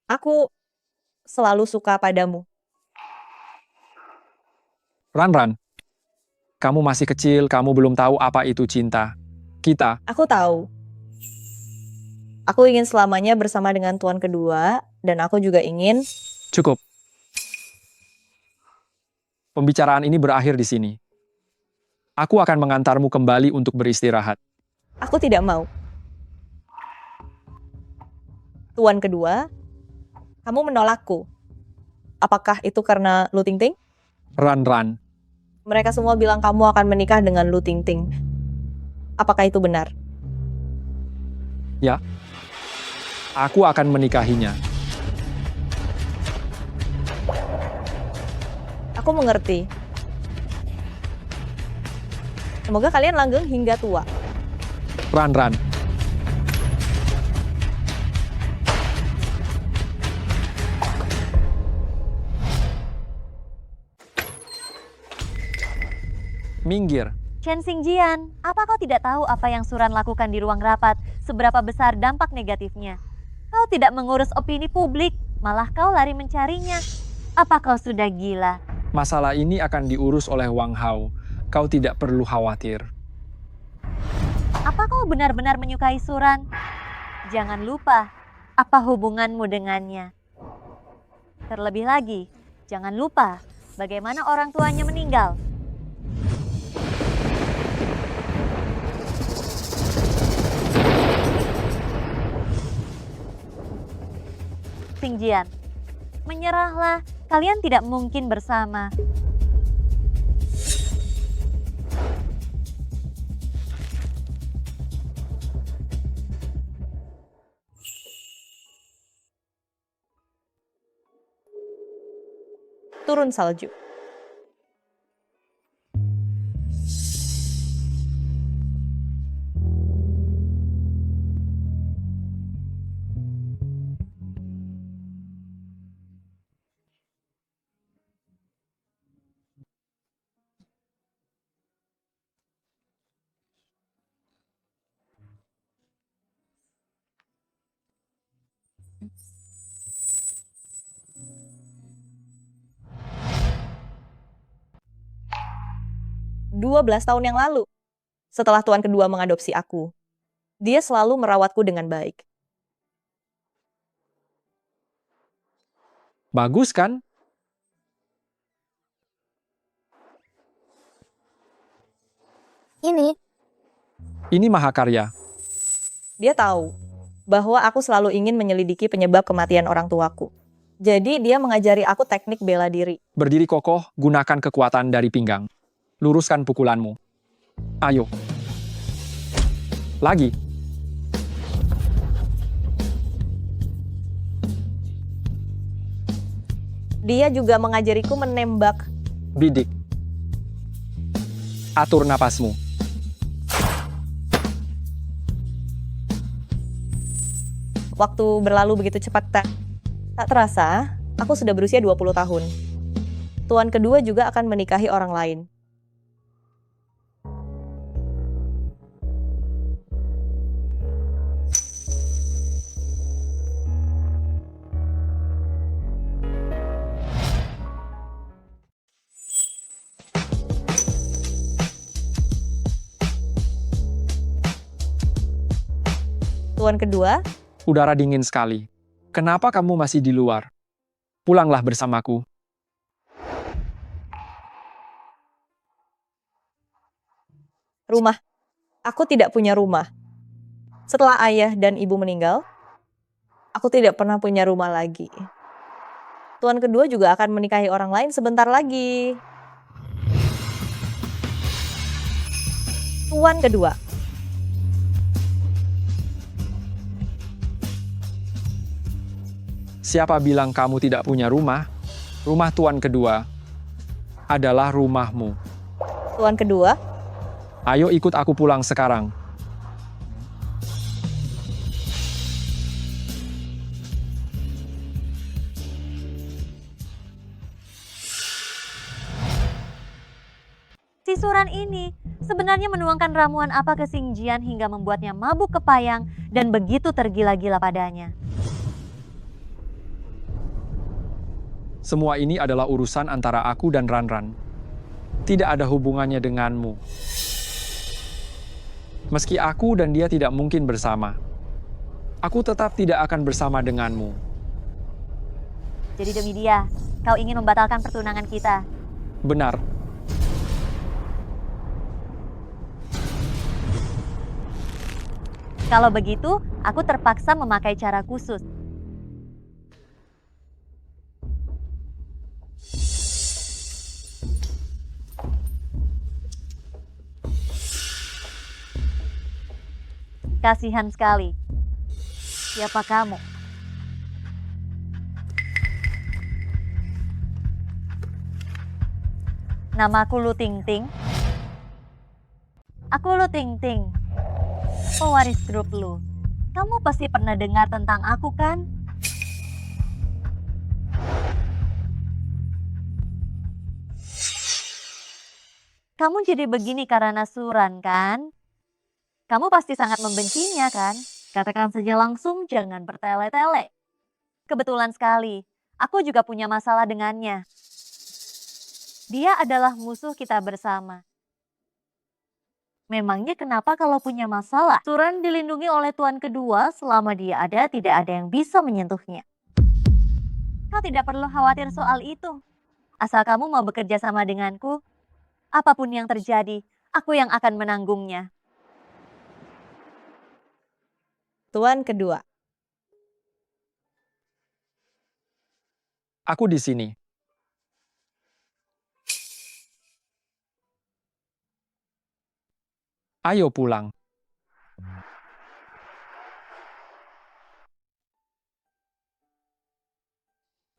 Aku selalu suka padamu. Ran, kamu masih kecil, kamu belum tahu apa itu cinta. Kita, Aku tahu. Aku ingin selamanya bersama dengan tuan kedua, dan aku juga ingin... cukup. Pembicaraan ini berakhir di sini. Aku akan mengantarmu kembali untuk beristirahat. Aku tidak mau. Tuan kedua, kamu menolakku. Apakah itu karena Lu Tingting? Ran, Mereka semua bilang kamu akan menikah dengan Lu Tingting. Apakah itu benar? ya. Aku akan menikahinya. Aku mengerti. Semoga kalian langgeng hingga tua. Ran. Minggir. Chen Xingjian, apa kau tidak tahu apa yang Suran lakukan di ruang rapat? Seberapa besar dampak negatifnya? Kau tidak mengurus opini publik, malah kau lari mencarinya. Apa kau sudah gila? Masalah ini akan diurus oleh Wang Hao. Kau tidak perlu khawatir. Apa kau benar-benar menyukai Suran? Jangan lupa, apa hubunganmu dengannya? Terlebih lagi, jangan lupa bagaimana orang tuanya meninggal. Xingjian, menyerahlah, kalian tidak mungkin bersama. Turun salju. "12 tahun yang lalu, setelah tuan kedua mengadopsi aku, dia selalu merawatku dengan baik. Bagus kan? Ini mahakarya. Dia tahu bahwa aku selalu ingin menyelidiki penyebab kematian orang tuaku. Jadi dia mengajari aku teknik bela diri. Berdiri kokoh, gunakan kekuatan dari pinggang. Luruskan pukulanmu. Ayo. Lagi. Dia juga mengajariku menembak. Bidik. Atur napasmu. Waktu berlalu begitu cepat, tak terasa, aku sudah berusia 20 tahun. Tuan kedua juga akan menikahi orang lain. Tuan kedua, Udara dingin sekali. Kenapa kamu masih di luar? Pulanglah bersamaku. rumah. Aku tidak punya rumah. Setelah ayah dan ibu meninggal, aku tidak pernah punya rumah lagi. Tuan kedua juga akan menikahi orang lain sebentar lagi. Tuan kedua. Siapa bilang kamu tidak punya rumah? Rumah tuan kedua adalah rumahmu. Tuan kedua, Ayo ikut aku pulang sekarang. Si Suran ini sebenarnya menuangkan ramuan apa ke Xingjian hingga membuatnya mabuk kepayang dan begitu tergila-gila padanya. Semua ini adalah urusan antara aku dan Ranran. Tidak ada hubungannya denganmu. Meski aku dan dia tidak mungkin bersama, aku tetap tidak akan bersama denganmu. Jadi demi dia, kau ingin membatalkan pertunangan kita. Benar. Kalau begitu, aku terpaksa memakai cara khusus. Kasihan sekali. Siapa kamu? Namaku Lu Ting Ting. Aku Lu Ting Ting, pewaris grup Lu. Kamu pasti pernah dengar tentang aku kan? Kamu jadi begini karena Suran kan? Kamu pasti sangat membencinya kan? Katakan saja langsung, jangan bertele-tele. Kebetulan sekali, aku juga punya masalah dengannya. Dia adalah musuh kita bersama. Memangnya kenapa kalau punya masalah? Suran dilindungi oleh tuan kedua, selama dia ada tidak ada yang bisa menyentuhnya. Kau tidak perlu khawatir soal itu. Asal kamu mau bekerja sama denganku, apapun yang terjadi, aku yang akan menanggungnya. tuan kedua. Aku di sini. Ayo pulang.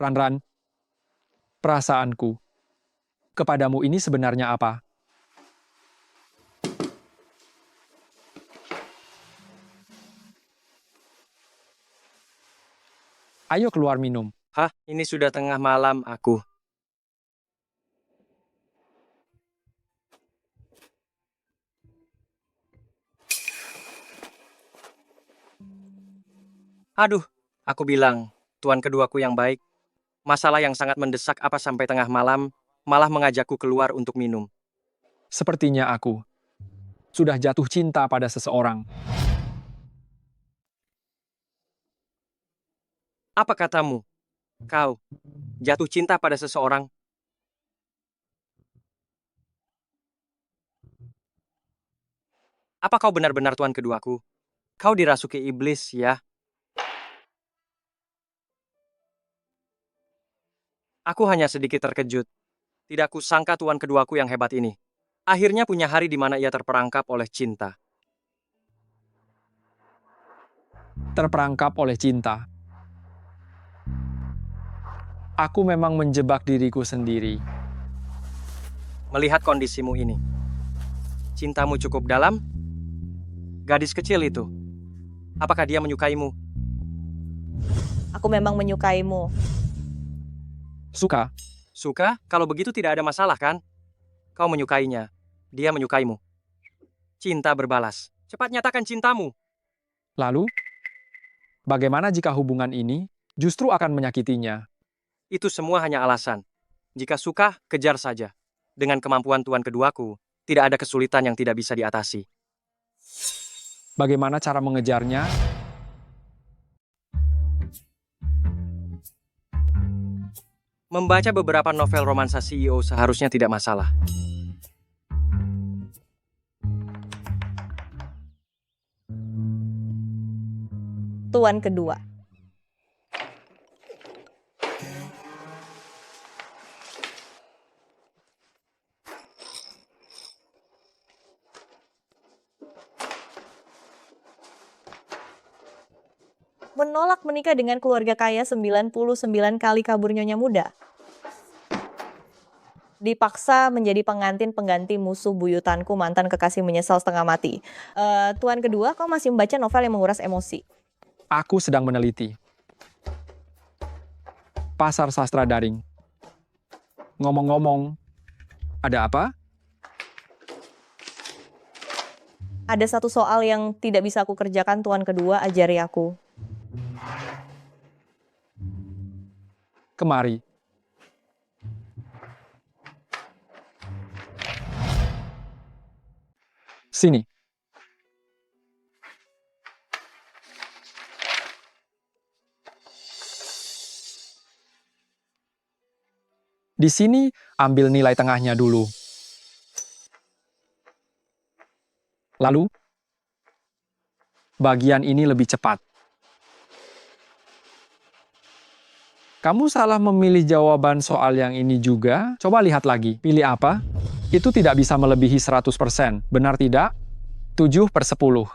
Ranran, perasaanku kepadamu ini sebenarnya apa? Ayo keluar minum. Hah, ini sudah tengah malam aku. Aduh, Aku bilang, tuan keduaku yang baik, masalah yang sangat mendesak apa sampai tengah malam, malah mengajakku keluar untuk minum. Sepertinya aku sudah jatuh cinta pada seseorang. Apa katamu? Kau jatuh cinta pada seseorang? Apa kau benar-benar tuan keduaku? Kau dirasuki iblis, ya? Aku hanya sedikit terkejut. Tidak kusangka tuan keduaku yang hebat ini. Akhirnya punya hari di mana ia terperangkap oleh cinta. Terperangkap oleh cinta. Aku memang menjebak diriku sendiri. Melihat kondisimu ini, cintamu cukup dalam? Gadis kecil itu, apakah dia menyukaimu? Aku memang menyukaimu. Suka? Suka? Kalau begitu tidak ada masalah, kan? Kau menyukainya, dia menyukaimu. Cinta berbalas. Cepat nyatakan cintamu. Lalu, bagaimana jika hubungan ini justru akan menyakitinya? Itu semua hanya alasan. Jika suka, kejar saja. Dengan kemampuan tuan keduaku, tidak ada kesulitan yang tidak bisa diatasi. Bagaimana cara mengejarnya? Membaca beberapa novel romansa CEO seharusnya tidak masalah. Tuan kedua. Menolak menikah dengan keluarga kaya 99 kali kabur Nyonya Muda. Dipaksa menjadi pengantin pengganti musuh buyutanku, mantan kekasih menyesal setengah mati. Tuan kedua, kau masih membaca novel yang menguras emosi. Aku sedang meneliti. Pasar sastra daring. Ngomong-ngomong, ada apa? Ada satu soal yang tidak bisa aku kerjakan, Tuan kedua, ajari aku. Kemari. Sini. Di sini, ambil nilai tengahnya dulu. Lalu, bagian ini lebih cepat. Kamu salah memilih jawaban soal yang ini juga. Coba lihat lagi. Pilih apa? Itu tidak bisa melebihi 100%. Benar tidak? 7/10.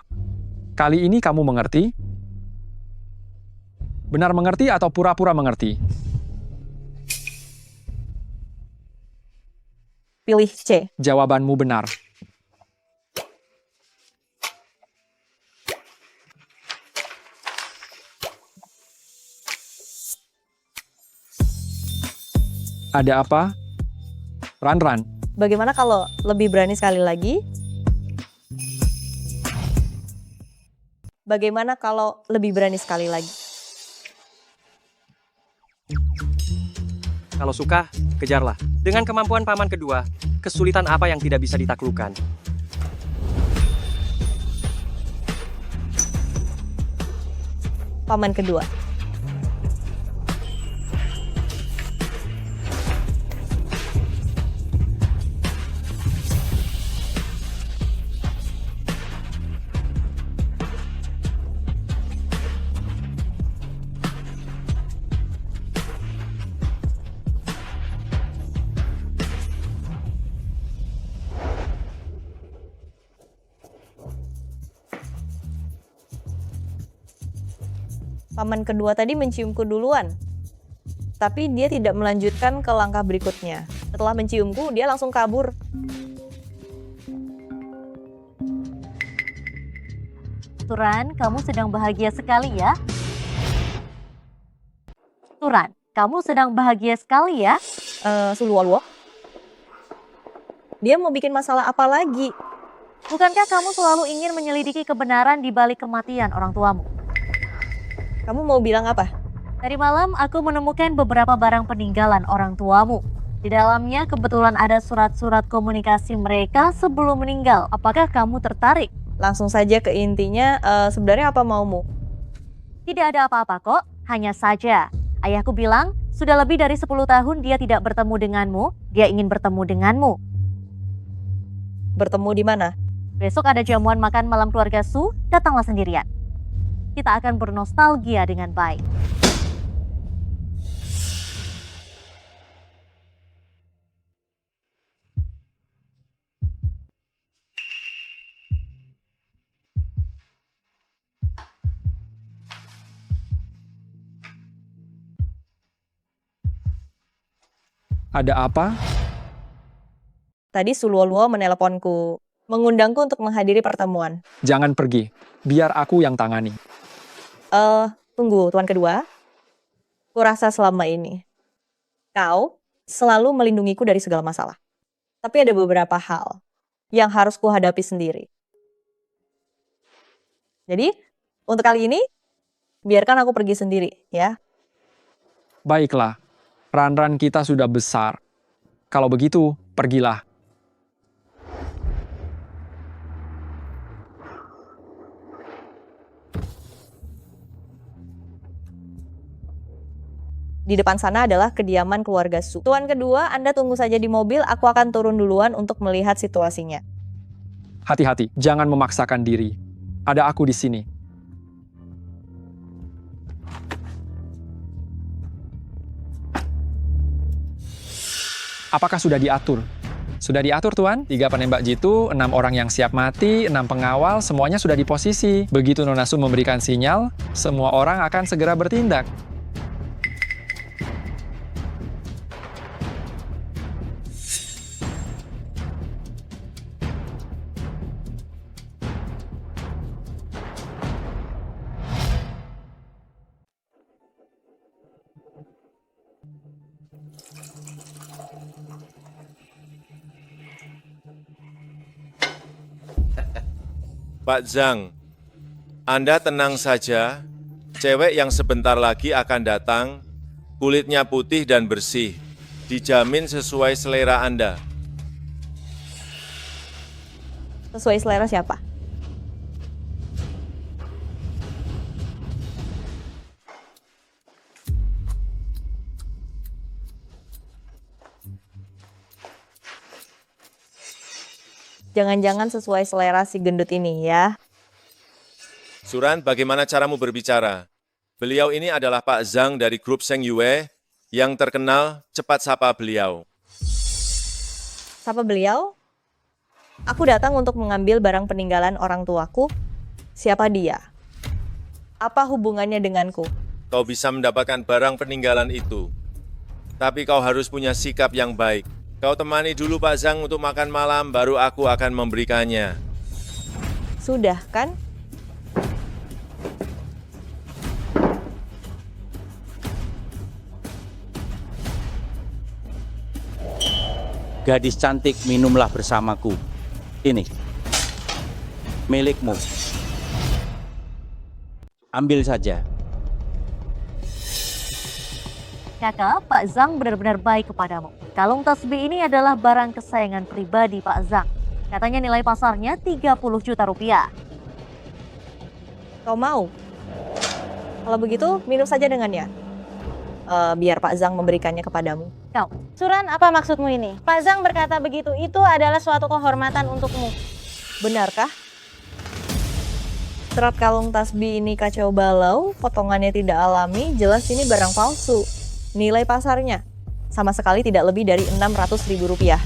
Kali ini kamu mengerti? Benar mengerti atau pura-pura mengerti? Pilih C. Jawabanmu benar. Ada apa? Ran. Bagaimana kalau lebih berani sekali lagi? Bagaimana kalau lebih berani sekali lagi? Kalau suka, kejarlah. Dengan kemampuan paman kedua, kesulitan apa yang tidak bisa ditaklukkan? Paman kedua. Paman kedua tadi menciumku duluan. Tapi dia tidak melanjutkan ke langkah berikutnya. Setelah menciumku, dia langsung kabur. Turan, kamu sedang bahagia sekali ya? Turan, kamu sedang bahagia sekali ya? Suluwaluo. Dia mau bikin masalah apa lagi? Bukankah kamu selalu ingin menyelidiki kebenaran di balik kematian orang tuamu? Kamu mau bilang apa? Tadi malam aku menemukan beberapa barang peninggalan orang tuamu. Di dalamnya kebetulan ada surat-surat komunikasi mereka sebelum meninggal. Apakah kamu tertarik? Langsung saja ke intinya, sebenarnya apa maumu? Tidak ada apa-apa kok, hanya saja. Ayahku bilang, sudah lebih dari 10 tahun dia tidak bertemu denganmu, dia ingin bertemu denganmu. Bertemu di mana? Besok ada jamuan makan malam keluarga Su, datanglah sendirian. Kita akan bernostalgia dengan baik. Ada apa? Tadi Suluoluo meneleponku, mengundangku untuk menghadiri pertemuan. Jangan pergi. Biar aku yang tangani. Tunggu, Tuan Kedua. Kurasa selama ini, kau selalu melindungiku dari segala masalah. Tapi ada beberapa hal yang harus kuhadapi sendiri. Jadi, untuk kali ini, biarkan aku pergi sendiri, ya. Baiklah. Ran-ran kita sudah besar. Kalau begitu, pergilah. Di depan sana adalah kediaman keluarga Su. Tuan Kedua, Anda tunggu saja di mobil, aku akan turun duluan untuk melihat situasinya. Hati-hati, jangan memaksakan diri. Ada aku di sini. Apakah sudah diatur? Sudah diatur, Tuan. 3 penembak jitu, 6 orang yang siap mati, 6 pengawal, semuanya sudah di posisi. Begitu Nona Su memberikan sinyal, semua orang akan segera bertindak. Pak Zhang, Anda tenang saja. Cewek yang sebentar lagi akan datang, kulitnya putih dan bersih. Dijamin sesuai selera Anda. Sesuai selera siapa? Jangan-jangan sesuai selera si gendut ini ya. Suran, bagaimana caramu berbicara? Beliau ini adalah Pak Zhang dari grup Seng Yue yang terkenal, cepat sapa beliau. Siapa beliau? Aku datang untuk mengambil barang peninggalan orang tuaku. Siapa dia? Apa hubungannya denganku? Kau bisa mendapatkan barang peninggalan itu. Tapi kau harus punya sikap yang baik. Kau temani dulu Pak Zhang untuk makan malam, baru aku akan memberikannya. Sudah kan? Gadis cantik, minumlah bersamaku. Ini, milikmu. Ambil saja. Kakak, Pak Zhang benar-benar baik kepadamu. Kalung tasbih ini adalah barang kesayangan pribadi Pak Zhang. Katanya nilai pasarnya 30 juta rupiah. Kau mau? Kalau begitu, minum saja dengannya. Biar Pak Zhang memberikannya kepadamu. Kau, Suran, apa maksudmu ini? Pak Zhang berkata begitu, itu adalah suatu kehormatan untukmu. Benarkah? Serat kalung tasbih ini kacau balau, potongannya tidak alami, jelas ini barang palsu. Nilai pasarnya sama sekali tidak lebih dari 600.000 rupiah.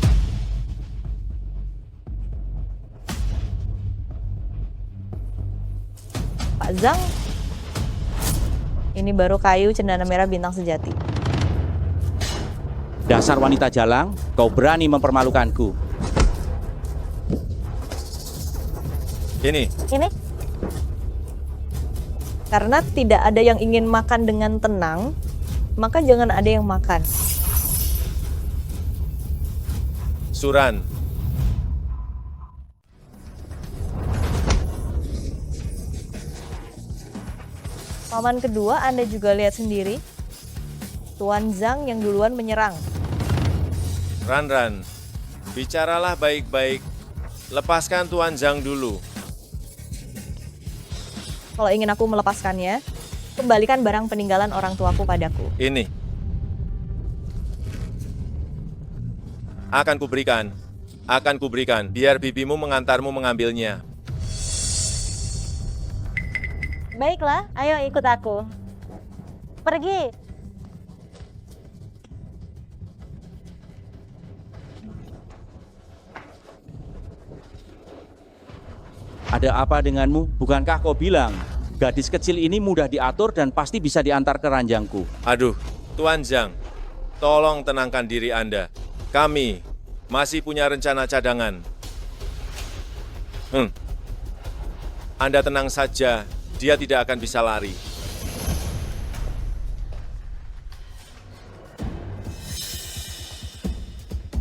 Pak Zhang, ini baru kayu cendana merah bintang sejati. Dasar wanita jalang, kau berani mempermalukanku. Ini. Karena tidak ada yang ingin makan dengan tenang, maka jangan ada yang makan. Suran. Paman kedua, Anda juga lihat sendiri. Tuan Zhang yang duluan menyerang. Ran, bicaralah baik-baik. Lepaskan Tuan Zhang dulu. Kalau ingin aku melepaskannya, kembalikan barang peninggalan orang tuaku padaku. Ini. Akan kuberikan. Biar bibimu mengantarmu mengambilnya. Baiklah, ayo ikut aku. Pergi. Ada apa denganmu? Bukankah kau bilang, gadis kecil ini mudah diatur dan pasti bisa diantar ke ranjangku? Aduh, Tuan Zhang, tolong tenangkan diri Anda. Kami masih punya rencana cadangan. Anda tenang saja, dia tidak akan bisa lari.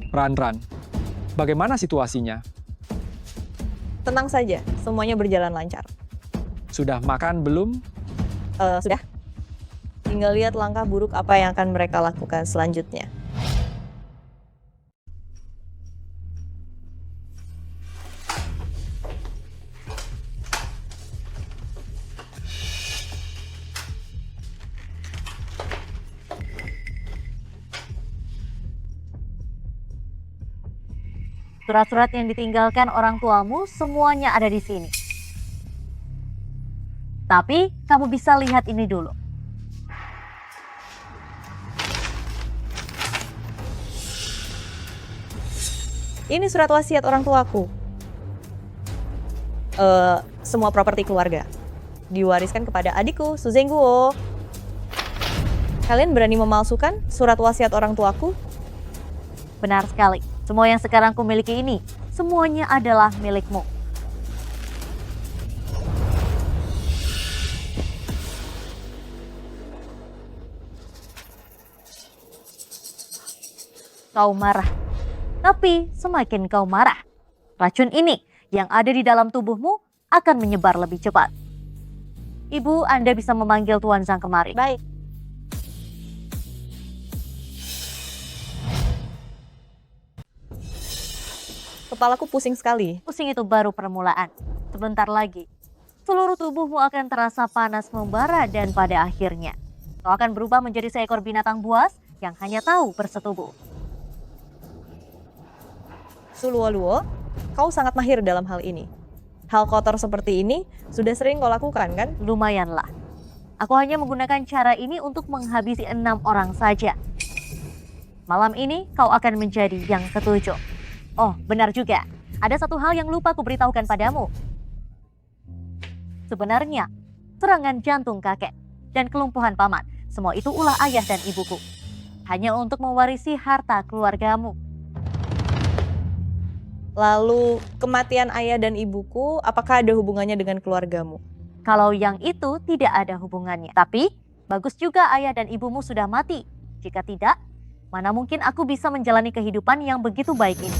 Ran, bagaimana situasinya? Tenang saja, semuanya berjalan lancar. Sudah makan belum? Sudah. Tinggal lihat langkah buruk apa yang akan mereka lakukan selanjutnya. Surat-surat yang ditinggalkan orang tuamu semuanya ada di sini. Tapi kamu bisa lihat ini dulu. Ini surat wasiat orang tuaku. Semua properti keluarga diwariskan kepada adikku, Su Zhenguo. Kalian berani memalsukan surat wasiat orang tuaku? Benar sekali. Semua yang sekarang kumiliki ini, semuanya adalah milikmu. Kau marah. Tapi semakin kau marah, racun ini yang ada di dalam tubuhmu akan menyebar lebih cepat. Ibu, Anda bisa memanggil Tuan Zhang kemari. Baik. Kepalaku pusing sekali. Pusing itu baru permulaan. Sebentar lagi, seluruh tubuhmu akan terasa panas membara dan pada akhirnya, kau akan berubah menjadi seekor binatang buas yang hanya tahu bersetubuh. Su Luo, kau sangat mahir dalam hal ini. Hal kotor seperti ini sudah sering kau lakukan, kan? Lumayanlah. Aku hanya menggunakan cara ini untuk menghabisi 6 orang saja. Malam ini kau akan menjadi yang ketujuh. Oh, benar juga. Ada satu hal yang lupa kuberitahukan padamu. Sebenarnya, serangan jantung kakek dan kelumpuhan paman, semua itu ulah ayah dan ibuku. Hanya untuk mewarisi harta keluargamu. Lalu, kematian ayah dan ibuku, apakah ada hubungannya dengan keluargamu? Kalau yang itu tidak ada hubungannya. Tapi, bagus juga ayah dan ibumu sudah mati. Jika tidak, mana mungkin aku bisa menjalani kehidupan yang begitu baik ini.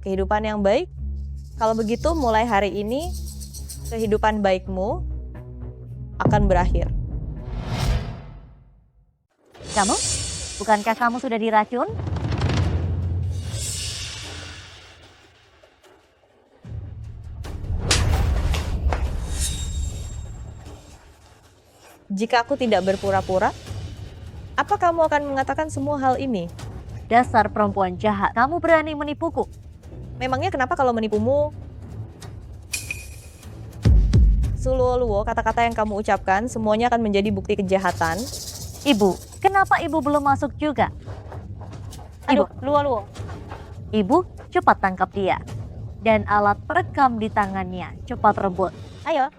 Kehidupan yang baik? Kalau begitu, mulai hari ini, kehidupan baikmu akan berakhir. Kamu? Bukankah kamu sudah diracun? Jika aku tidak berpura-pura, apa kamu akan mengatakan semua hal ini? Dasar perempuan jahat, kamu berani menipuku. Memangnya kenapa kalau menipumu? Su Luo, kata-kata yang kamu ucapkan semuanya akan menjadi bukti kejahatan. Ibu, kenapa ibu belum masuk juga? Aduh, Luo. Ibu, cepat tangkap dia. Dan alat perekam di tangannya, cepat rebut. Ayo.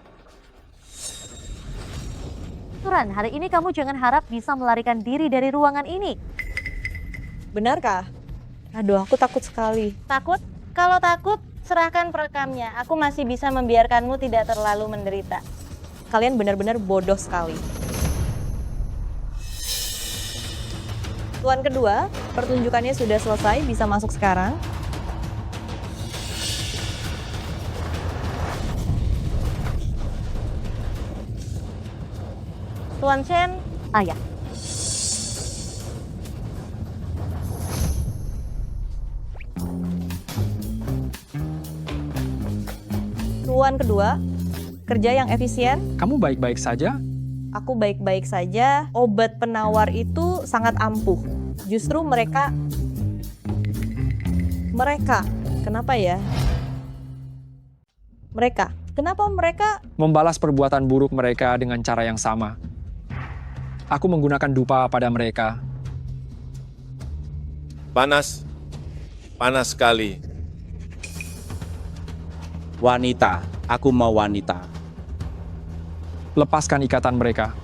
Turan, hari ini kamu jangan harap bisa melarikan diri dari ruangan ini. Benarkah? Aduh, aku takut sekali. Takut? Kalau takut, serahkan perekamnya. Aku masih bisa membiarkanmu tidak terlalu menderita. Kalian benar-benar bodoh sekali. Tuan kedua, pertunjukannya sudah selesai, bisa masuk sekarang. Tuan Chen. Ayah. Tuan kedua, kerja yang efisien. Kamu baik-baik saja? Aku baik-baik saja. Obat penawar itu sangat ampuh. Justru mereka, kenapa ya? Kenapa mereka? Membalas perbuatan buruk mereka dengan cara yang sama. Aku menggunakan dupa pada mereka. Panas. Panas sekali. Wanita, aku mau wanita. Lepaskan ikatan mereka.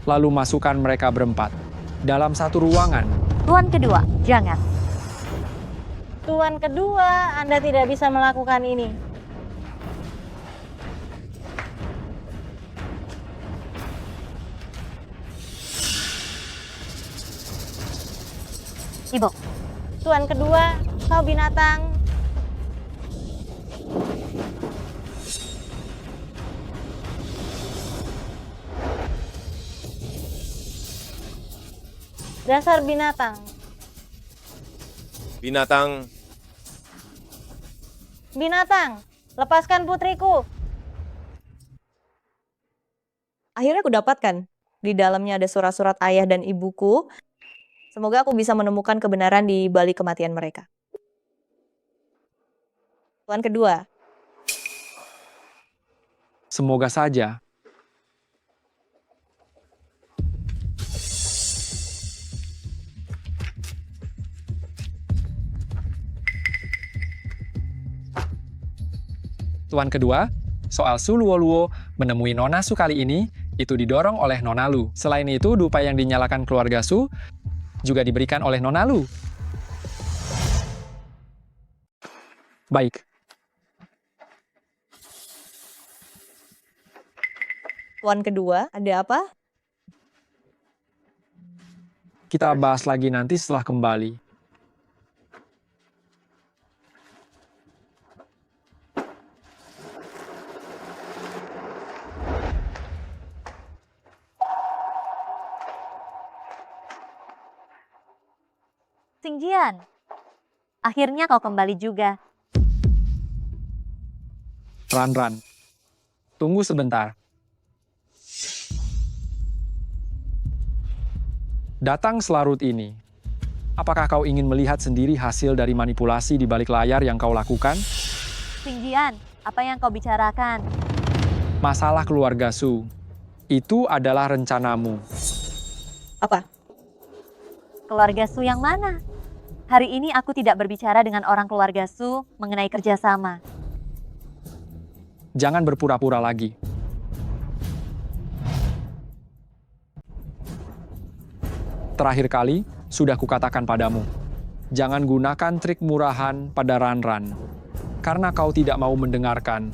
Lalu masukkan mereka berempat dalam satu ruangan. Tuan kedua, jangan. Tuan kedua, Anda tidak bisa melakukan ini. Ibu. Tuan kedua, kau binatang. Dasar binatang. Binatang, Binatang, lepaskan putriku. Akhirnya aku dapatkan. Di dalamnya ada surat-surat ayah dan ibuku. Semoga aku bisa menemukan kebenaran di balik kematian mereka. Tuan kedua, Semoga saja. Tuan kedua, soal Su Luo menemui Nona Su kali ini itu didorong oleh Nona Lu. Selain itu, dupa yang dinyalakan keluarga Su juga diberikan oleh Nona Lu. Baik, Tuan kedua, ada apa? kita bahas lagi nanti setelah kembali. Xingjian, akhirnya kau kembali juga. Ran, tunggu sebentar. Datang selarut ini. Apakah kau ingin melihat sendiri hasil dari manipulasi di balik layar yang kau lakukan? Xingjian, apa yang kau bicarakan? Masalah keluarga Su. Itu adalah rencanamu. Apa? Keluarga Su yang mana? Hari ini aku tidak berbicara dengan orang keluarga Su mengenai kerjasama. Jangan berpura-pura lagi. Terakhir kali, sudah kukatakan padamu. Jangan gunakan trik murahan pada Ran. Karena kau tidak mau mendengarkan.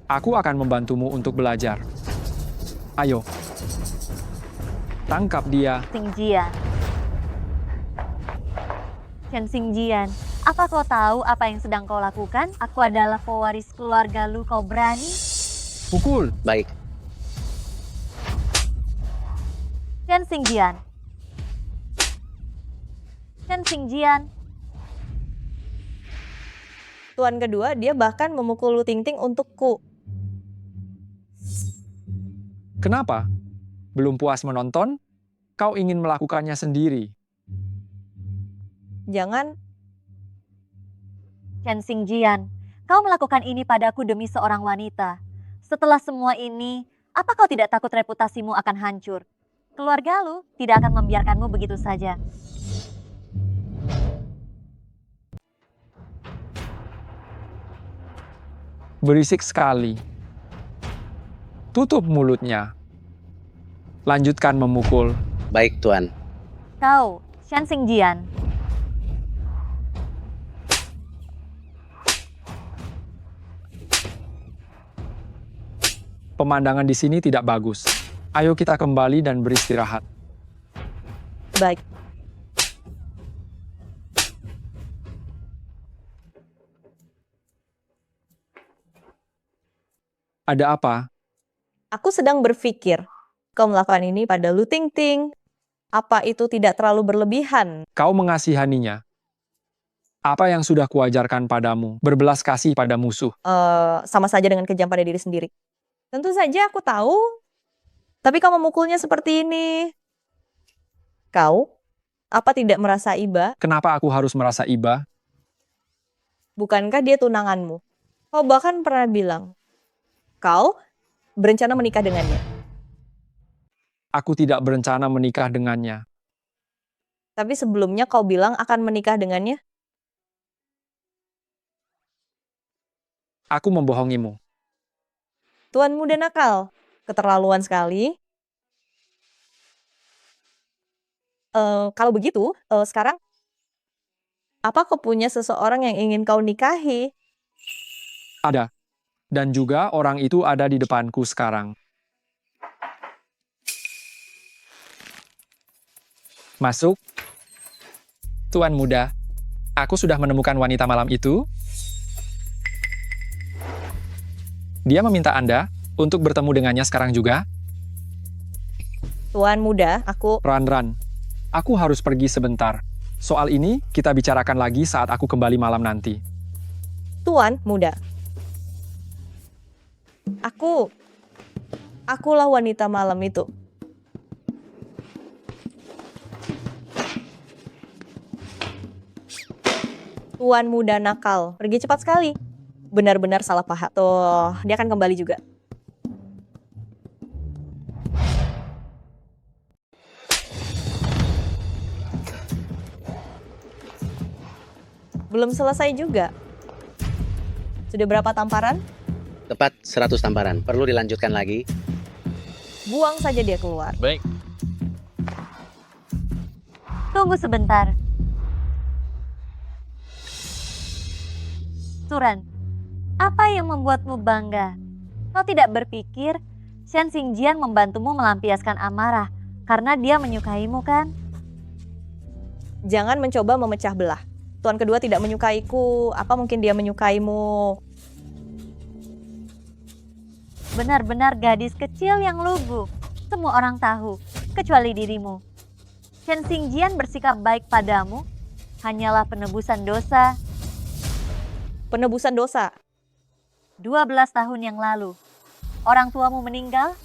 Aku akan membantumu untuk belajar. Ayo. Tangkap dia. Xingjian. Chen Xingjian, apa kau tahu apa yang sedang kau lakukan? Aku adalah pewaris keluarga lu, kau berani? Pukul. Baik. Chen Xingjian. Chen Xingjian. Tuan kedua, dia bahkan memukul Lu Tingting untukku. Kenapa? Belum puas menonton? Kau ingin melakukannya sendiri. Jangan. Chen Xingjian, kau melakukan ini padaku demi seorang wanita. Setelah semua ini, apa kau tidak takut reputasimu akan hancur? Keluarga lu tidak akan membiarkanmu begitu saja. Berisik sekali. Tutup mulutnya. Lanjutkan memukul. Baik, Tuan. Kau, Chen Xingjian. Pemandangan di sini tidak bagus. Ayo kita kembali dan beristirahat. Baik. Ada apa? Aku sedang berpikir, Kau melakukan ini pada Lu Ting Ting. Apa itu tidak terlalu berlebihan? Kau mengasihaninya. Apa yang sudah kuajarkan padamu? Berbelas kasih pada musuh. Sama saja dengan kejam pada diri sendiri. Tentu saja aku tahu. Tapi kau memukulnya seperti ini. Kau, apa tidak merasa iba? Kenapa aku harus merasa iba? Bukankah dia tunanganmu? Kau bahkan pernah bilang, kau berencana menikah dengannya. Aku tidak berencana menikah dengannya. Tapi sebelumnya kau bilang akan menikah dengannya. Aku membohongimu. Tuan muda nakal, keterlaluan sekali. Kalau begitu, sekarang apa kau punya seseorang yang ingin kau nikahi? Ada. Dan juga orang itu ada di depanku sekarang. Masuk. Tuan muda, aku sudah menemukan wanita malam itu. Dia meminta Anda untuk bertemu dengannya sekarang juga. Tuan muda, aku... Ran, aku harus pergi sebentar. Soal ini kita bicarakan lagi saat aku kembali malam nanti. Tuan muda. Akulah wanita malam itu. Tuan muda nakal, pergi cepat sekali. Benar-benar salah paham. Tuh, dia akan kembali juga. Belum selesai juga. Sudah berapa tamparan? Tepat 100 tamparan. Perlu dilanjutkan lagi. Buang saja dia keluar. Baik. Tunggu sebentar. Suran, apa yang membuatmu bangga? Kau tidak berpikir Shen Xingjian membantumu melampiaskan amarah karena dia menyukaimu kan? Jangan mencoba memecah belah. Tuan kedua tidak menyukaiku. Apa mungkin dia menyukaimu? Benar-benar gadis kecil yang lugu. Semua orang tahu, kecuali dirimu. Shen Xingjian bersikap baik padamu hanyalah penebusan dosa. Penebusan dosa? 12 tahun yang lalu, orang tuamu meninggal.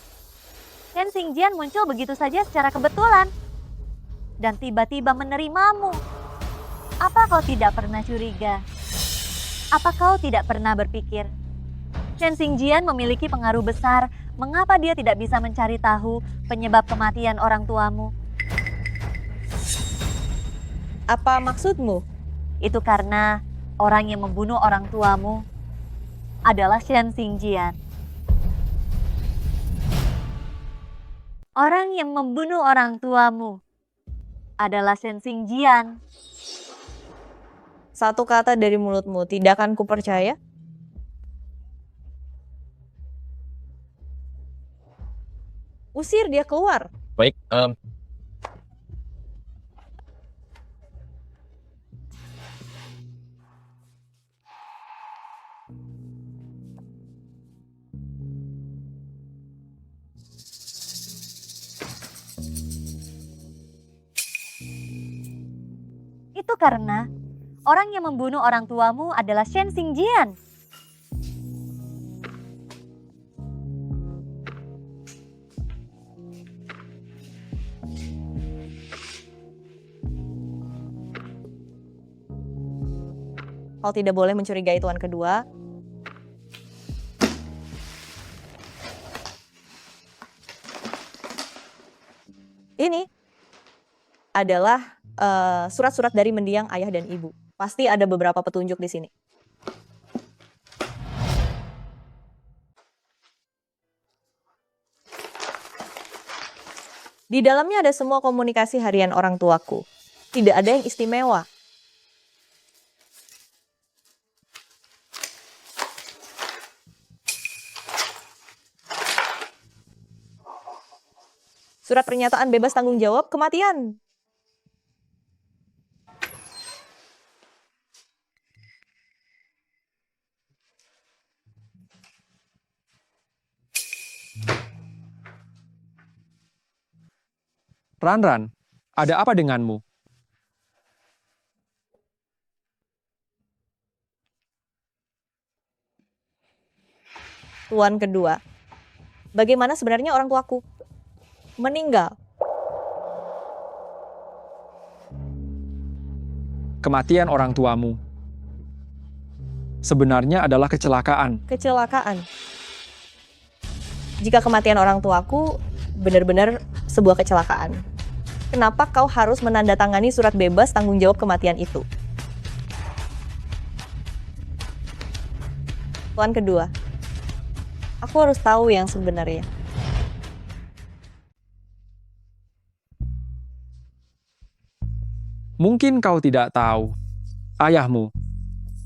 Shen Xingjian muncul begitu saja secara kebetulan. Dan tiba-tiba menerimamu. Apa kau tidak pernah curiga? Apa kau tidak pernah berpikir? Shen Xingjian memiliki pengaruh besar. Mengapa dia tidak bisa mencari tahu penyebab kematian orang tuamu? Apa maksudmu? Itu karena orang yang membunuh orang tuamu adalah Shen Xingjian. Orang yang membunuh orang tuamu adalah Shen Xingjian. Satu kata dari mulutmu, tidak akan kupercaya? Usir dia keluar. Baik, Itu karena orang yang membunuh orang tuamu adalah Shen Xingjian. Kau tidak boleh mencurigai tuan kedua. Ini adalah surat-surat dari mendiang ayah dan ibu. Pasti ada beberapa petunjuk di sini. Di dalamnya ada semua komunikasi harian orang tuaku. Tidak ada yang istimewa. Surat pernyataan bebas tanggung jawab kematian. Ran, ada apa denganmu? Tuan kedua, bagaimana sebenarnya orang tuaku? Meninggal. Kematian orang tuamu sebenarnya adalah kecelakaan. Kecelakaan. Jika kematian orang tuaku benar-benar sebuah kecelakaan, kenapa kau harus menandatangani surat bebas tanggung jawab kematian itu? Tuan kedua, aku harus tahu yang sebenarnya. Mungkin kau tidak tahu, ayahmu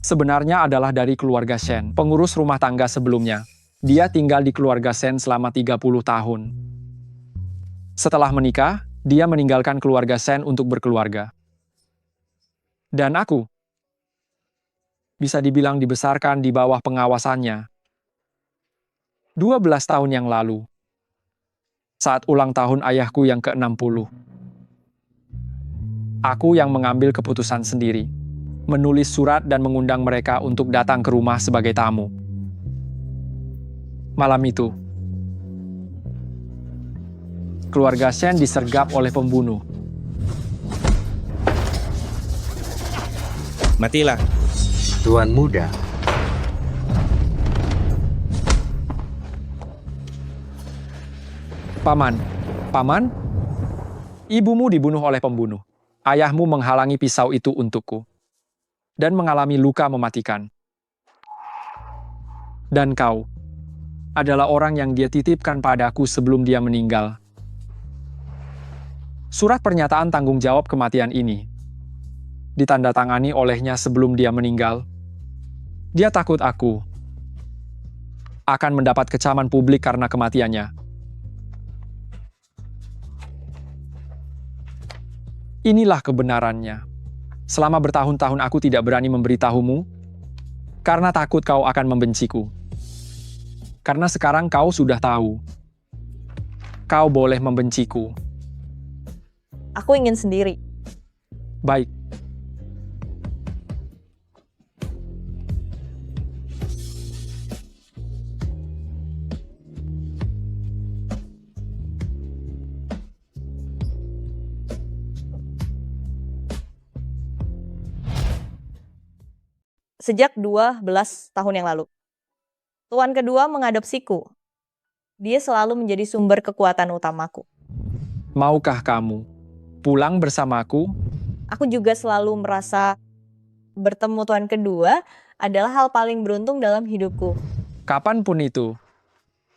sebenarnya adalah dari keluarga Shen, pengurus rumah tangga sebelumnya. Dia tinggal di keluarga Shen selama 30 tahun. Setelah menikah, dia meninggalkan keluarga Shen untuk berkeluarga. Dan aku bisa dibilang dibesarkan di bawah pengawasannya. 12 tahun yang lalu, saat ulang tahun ayahku yang ke-60. Aku yang mengambil keputusan sendiri, menulis surat dan mengundang mereka untuk datang ke rumah sebagai tamu. Malam itu, keluarga Shen disergap oleh pembunuh. Matilah. Tuan muda, Paman, ibumu dibunuh oleh pembunuh. Ayahmu menghalangi pisau itu untukku dan mengalami luka mematikan. Dan kau adalah orang yang dia titipkan padaku sebelum dia meninggal. Surat pernyataan tanggung jawab kematian ini ditandatangani olehnya sebelum dia meninggal. Dia takut aku akan mendapat kecaman publik karena kematiannya. Inilah kebenarannya. Selama bertahun-tahun aku tidak berani memberitahumu, karena takut kau akan membenciku. Karena sekarang kau sudah tahu. Kau boleh membenciku. Aku ingin sendiri. Baik. Sejak 12 tahun yang lalu. Tuan kedua mengadopsiku. Dia selalu menjadi sumber kekuatan utamaku. Maukah kamu pulang bersamaku? Aku juga selalu merasa bertemu tuan kedua adalah hal paling beruntung dalam hidupku. Kapanpun itu,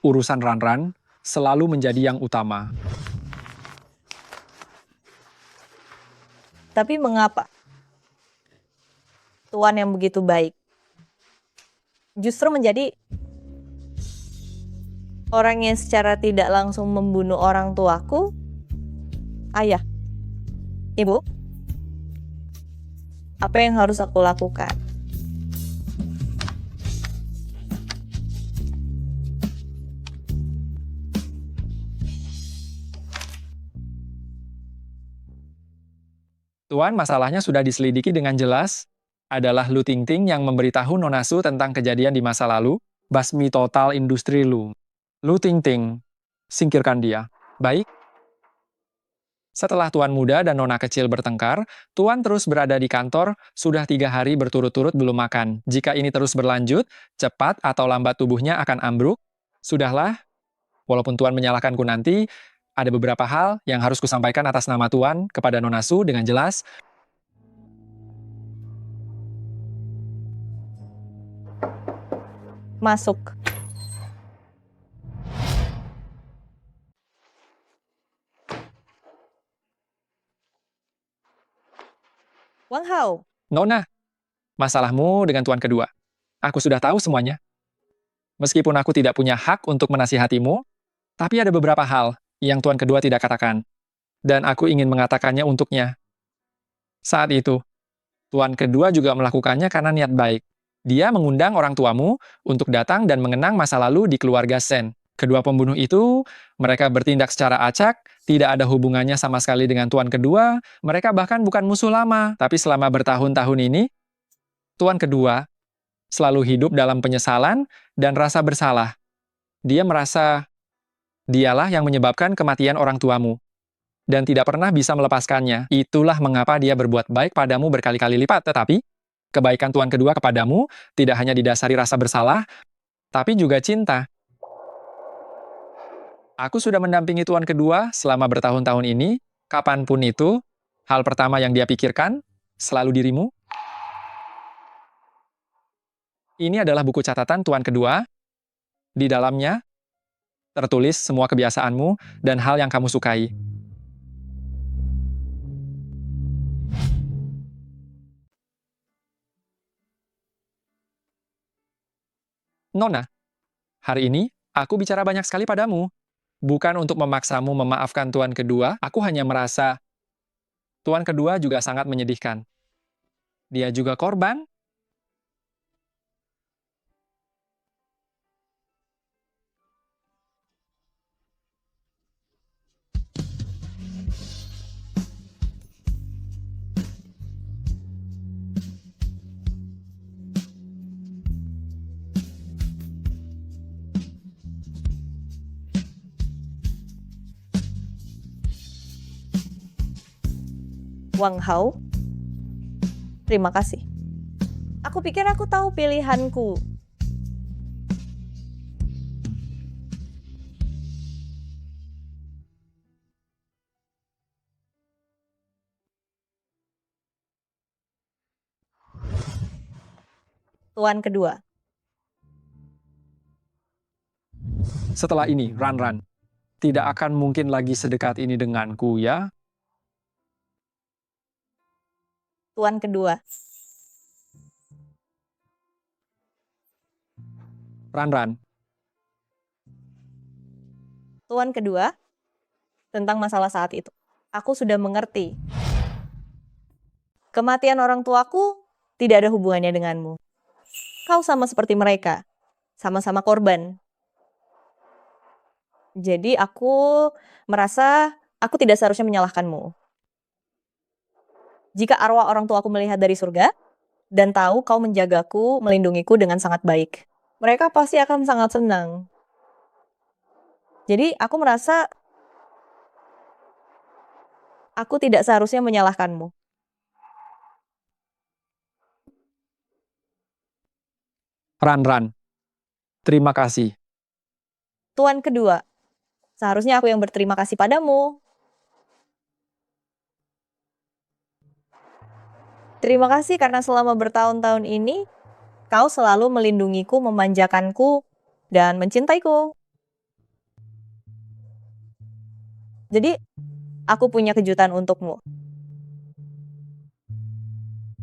urusan Ran selalu menjadi yang utama. Tapi mengapa Tuan yang begitu baik justru menjadi orang yang secara tidak langsung membunuh orang tuaku? Ayah, ibu, apa yang harus aku lakukan? Tuan, masalahnya sudah diselidiki dengan jelas. Adalah Lu Tingting yang memberitahu Nona Su tentang kejadian di masa lalu, basmi total industri Lu. Lu Tingting, singkirkan dia. Baik. Setelah Tuan muda dan Nona kecil bertengkar, Tuan terus berada di kantor, sudah 3 hari berturut-turut belum makan. Jika ini terus berlanjut, cepat atau lambat tubuhnya akan ambruk. Sudahlah, walaupun Tuan menyalahkanku nanti, ada beberapa hal yang harus kusampaikan atas nama Tuan kepada Nona Su dengan jelas. Masuk. Wang Hao. Nona, masalahmu dengan Tuan kedua. Aku sudah tahu semuanya. Meskipun aku tidak punya hak untuk menasihatimu, tapi ada beberapa hal yang Tuan kedua tidak katakan. Dan aku ingin mengatakannya untuknya. Saat itu, Tuan kedua juga melakukannya karena niat baik. Dia mengundang orang tuamu untuk datang dan mengenang masa lalu di keluarga Shen. Kedua pembunuh itu, mereka bertindak secara acak, tidak ada hubungannya sama sekali dengan tuan kedua, mereka bahkan bukan musuh lama. Tapi selama bertahun-tahun ini, tuan kedua selalu hidup dalam penyesalan dan rasa bersalah. Dia merasa dialah yang menyebabkan kematian orang tuamu dan tidak pernah bisa melepaskannya. Itulah mengapa dia berbuat baik padamu berkali-kali lipat. Tetapi, kebaikan tuan kedua kepadamu tidak hanya didasari rasa bersalah, tapi juga cinta. Aku sudah mendampingi tuan kedua selama bertahun-tahun ini, kapanpun itu, hal pertama yang dia pikirkan selalu dirimu. Ini adalah buku catatan tuan kedua. Di dalamnya tertulis semua kebiasaanmu dan hal yang kamu sukai. Nona, hari ini aku bicara banyak sekali padamu. Bukan untuk memaksamu memaafkan tuan kedua, aku hanya merasa tuan kedua juga sangat menyedihkan. Dia juga korban. Wang Hao, terima kasih. Aku pikir aku tahu pilihanku. Tuan kedua. Setelah ini, Ran, tidak akan mungkin lagi sedekat ini denganku, ya? Tuan kedua. Ran. Tuan kedua, tentang masalah saat itu. Aku sudah mengerti. Kematian orang tuaku tidak ada hubungannya denganmu. Kau sama seperti mereka, sama-sama korban. Jadi aku merasa aku tidak seharusnya menyalahkanmu. Jika arwah orang tuaku melihat dari surga dan tahu kau menjagaku, melindungiku dengan sangat baik, mereka pasti akan sangat senang. Jadi aku merasa aku tidak seharusnya menyalahkanmu. Ran, terima kasih. Tuan kedua, seharusnya aku yang berterima kasih padamu. Terima kasih karena selama bertahun-tahun ini, kau selalu melindungiku, memanjakanku, dan mencintaiku. Jadi, aku punya kejutan untukmu.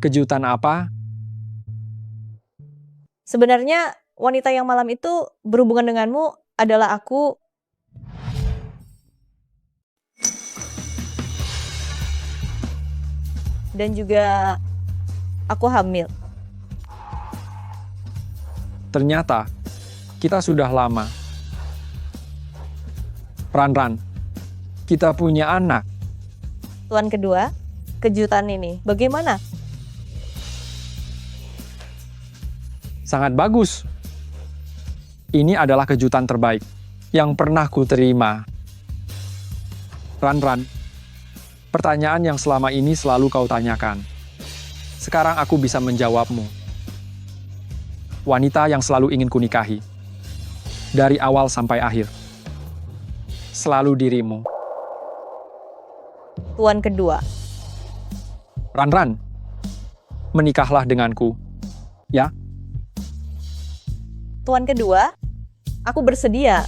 Kejutan apa? Sebenarnya, wanita yang malam itu berhubungan denganmu adalah aku. Dan juga aku hamil. Ternyata, kita sudah lama. Ran, kita punya anak. Tuan kedua, kejutan ini bagaimana? Sangat bagus. Ini adalah kejutan terbaik yang pernah ku terima. Ran, pertanyaan yang selama ini selalu kau tanyakan. Sekarang aku bisa menjawabmu. Wanita yang selalu ingin kunikahi. Dari awal sampai akhir. Selalu dirimu. Tuan kedua. Ran, menikahlah denganku. Ya? Tuan kedua, aku bersedia.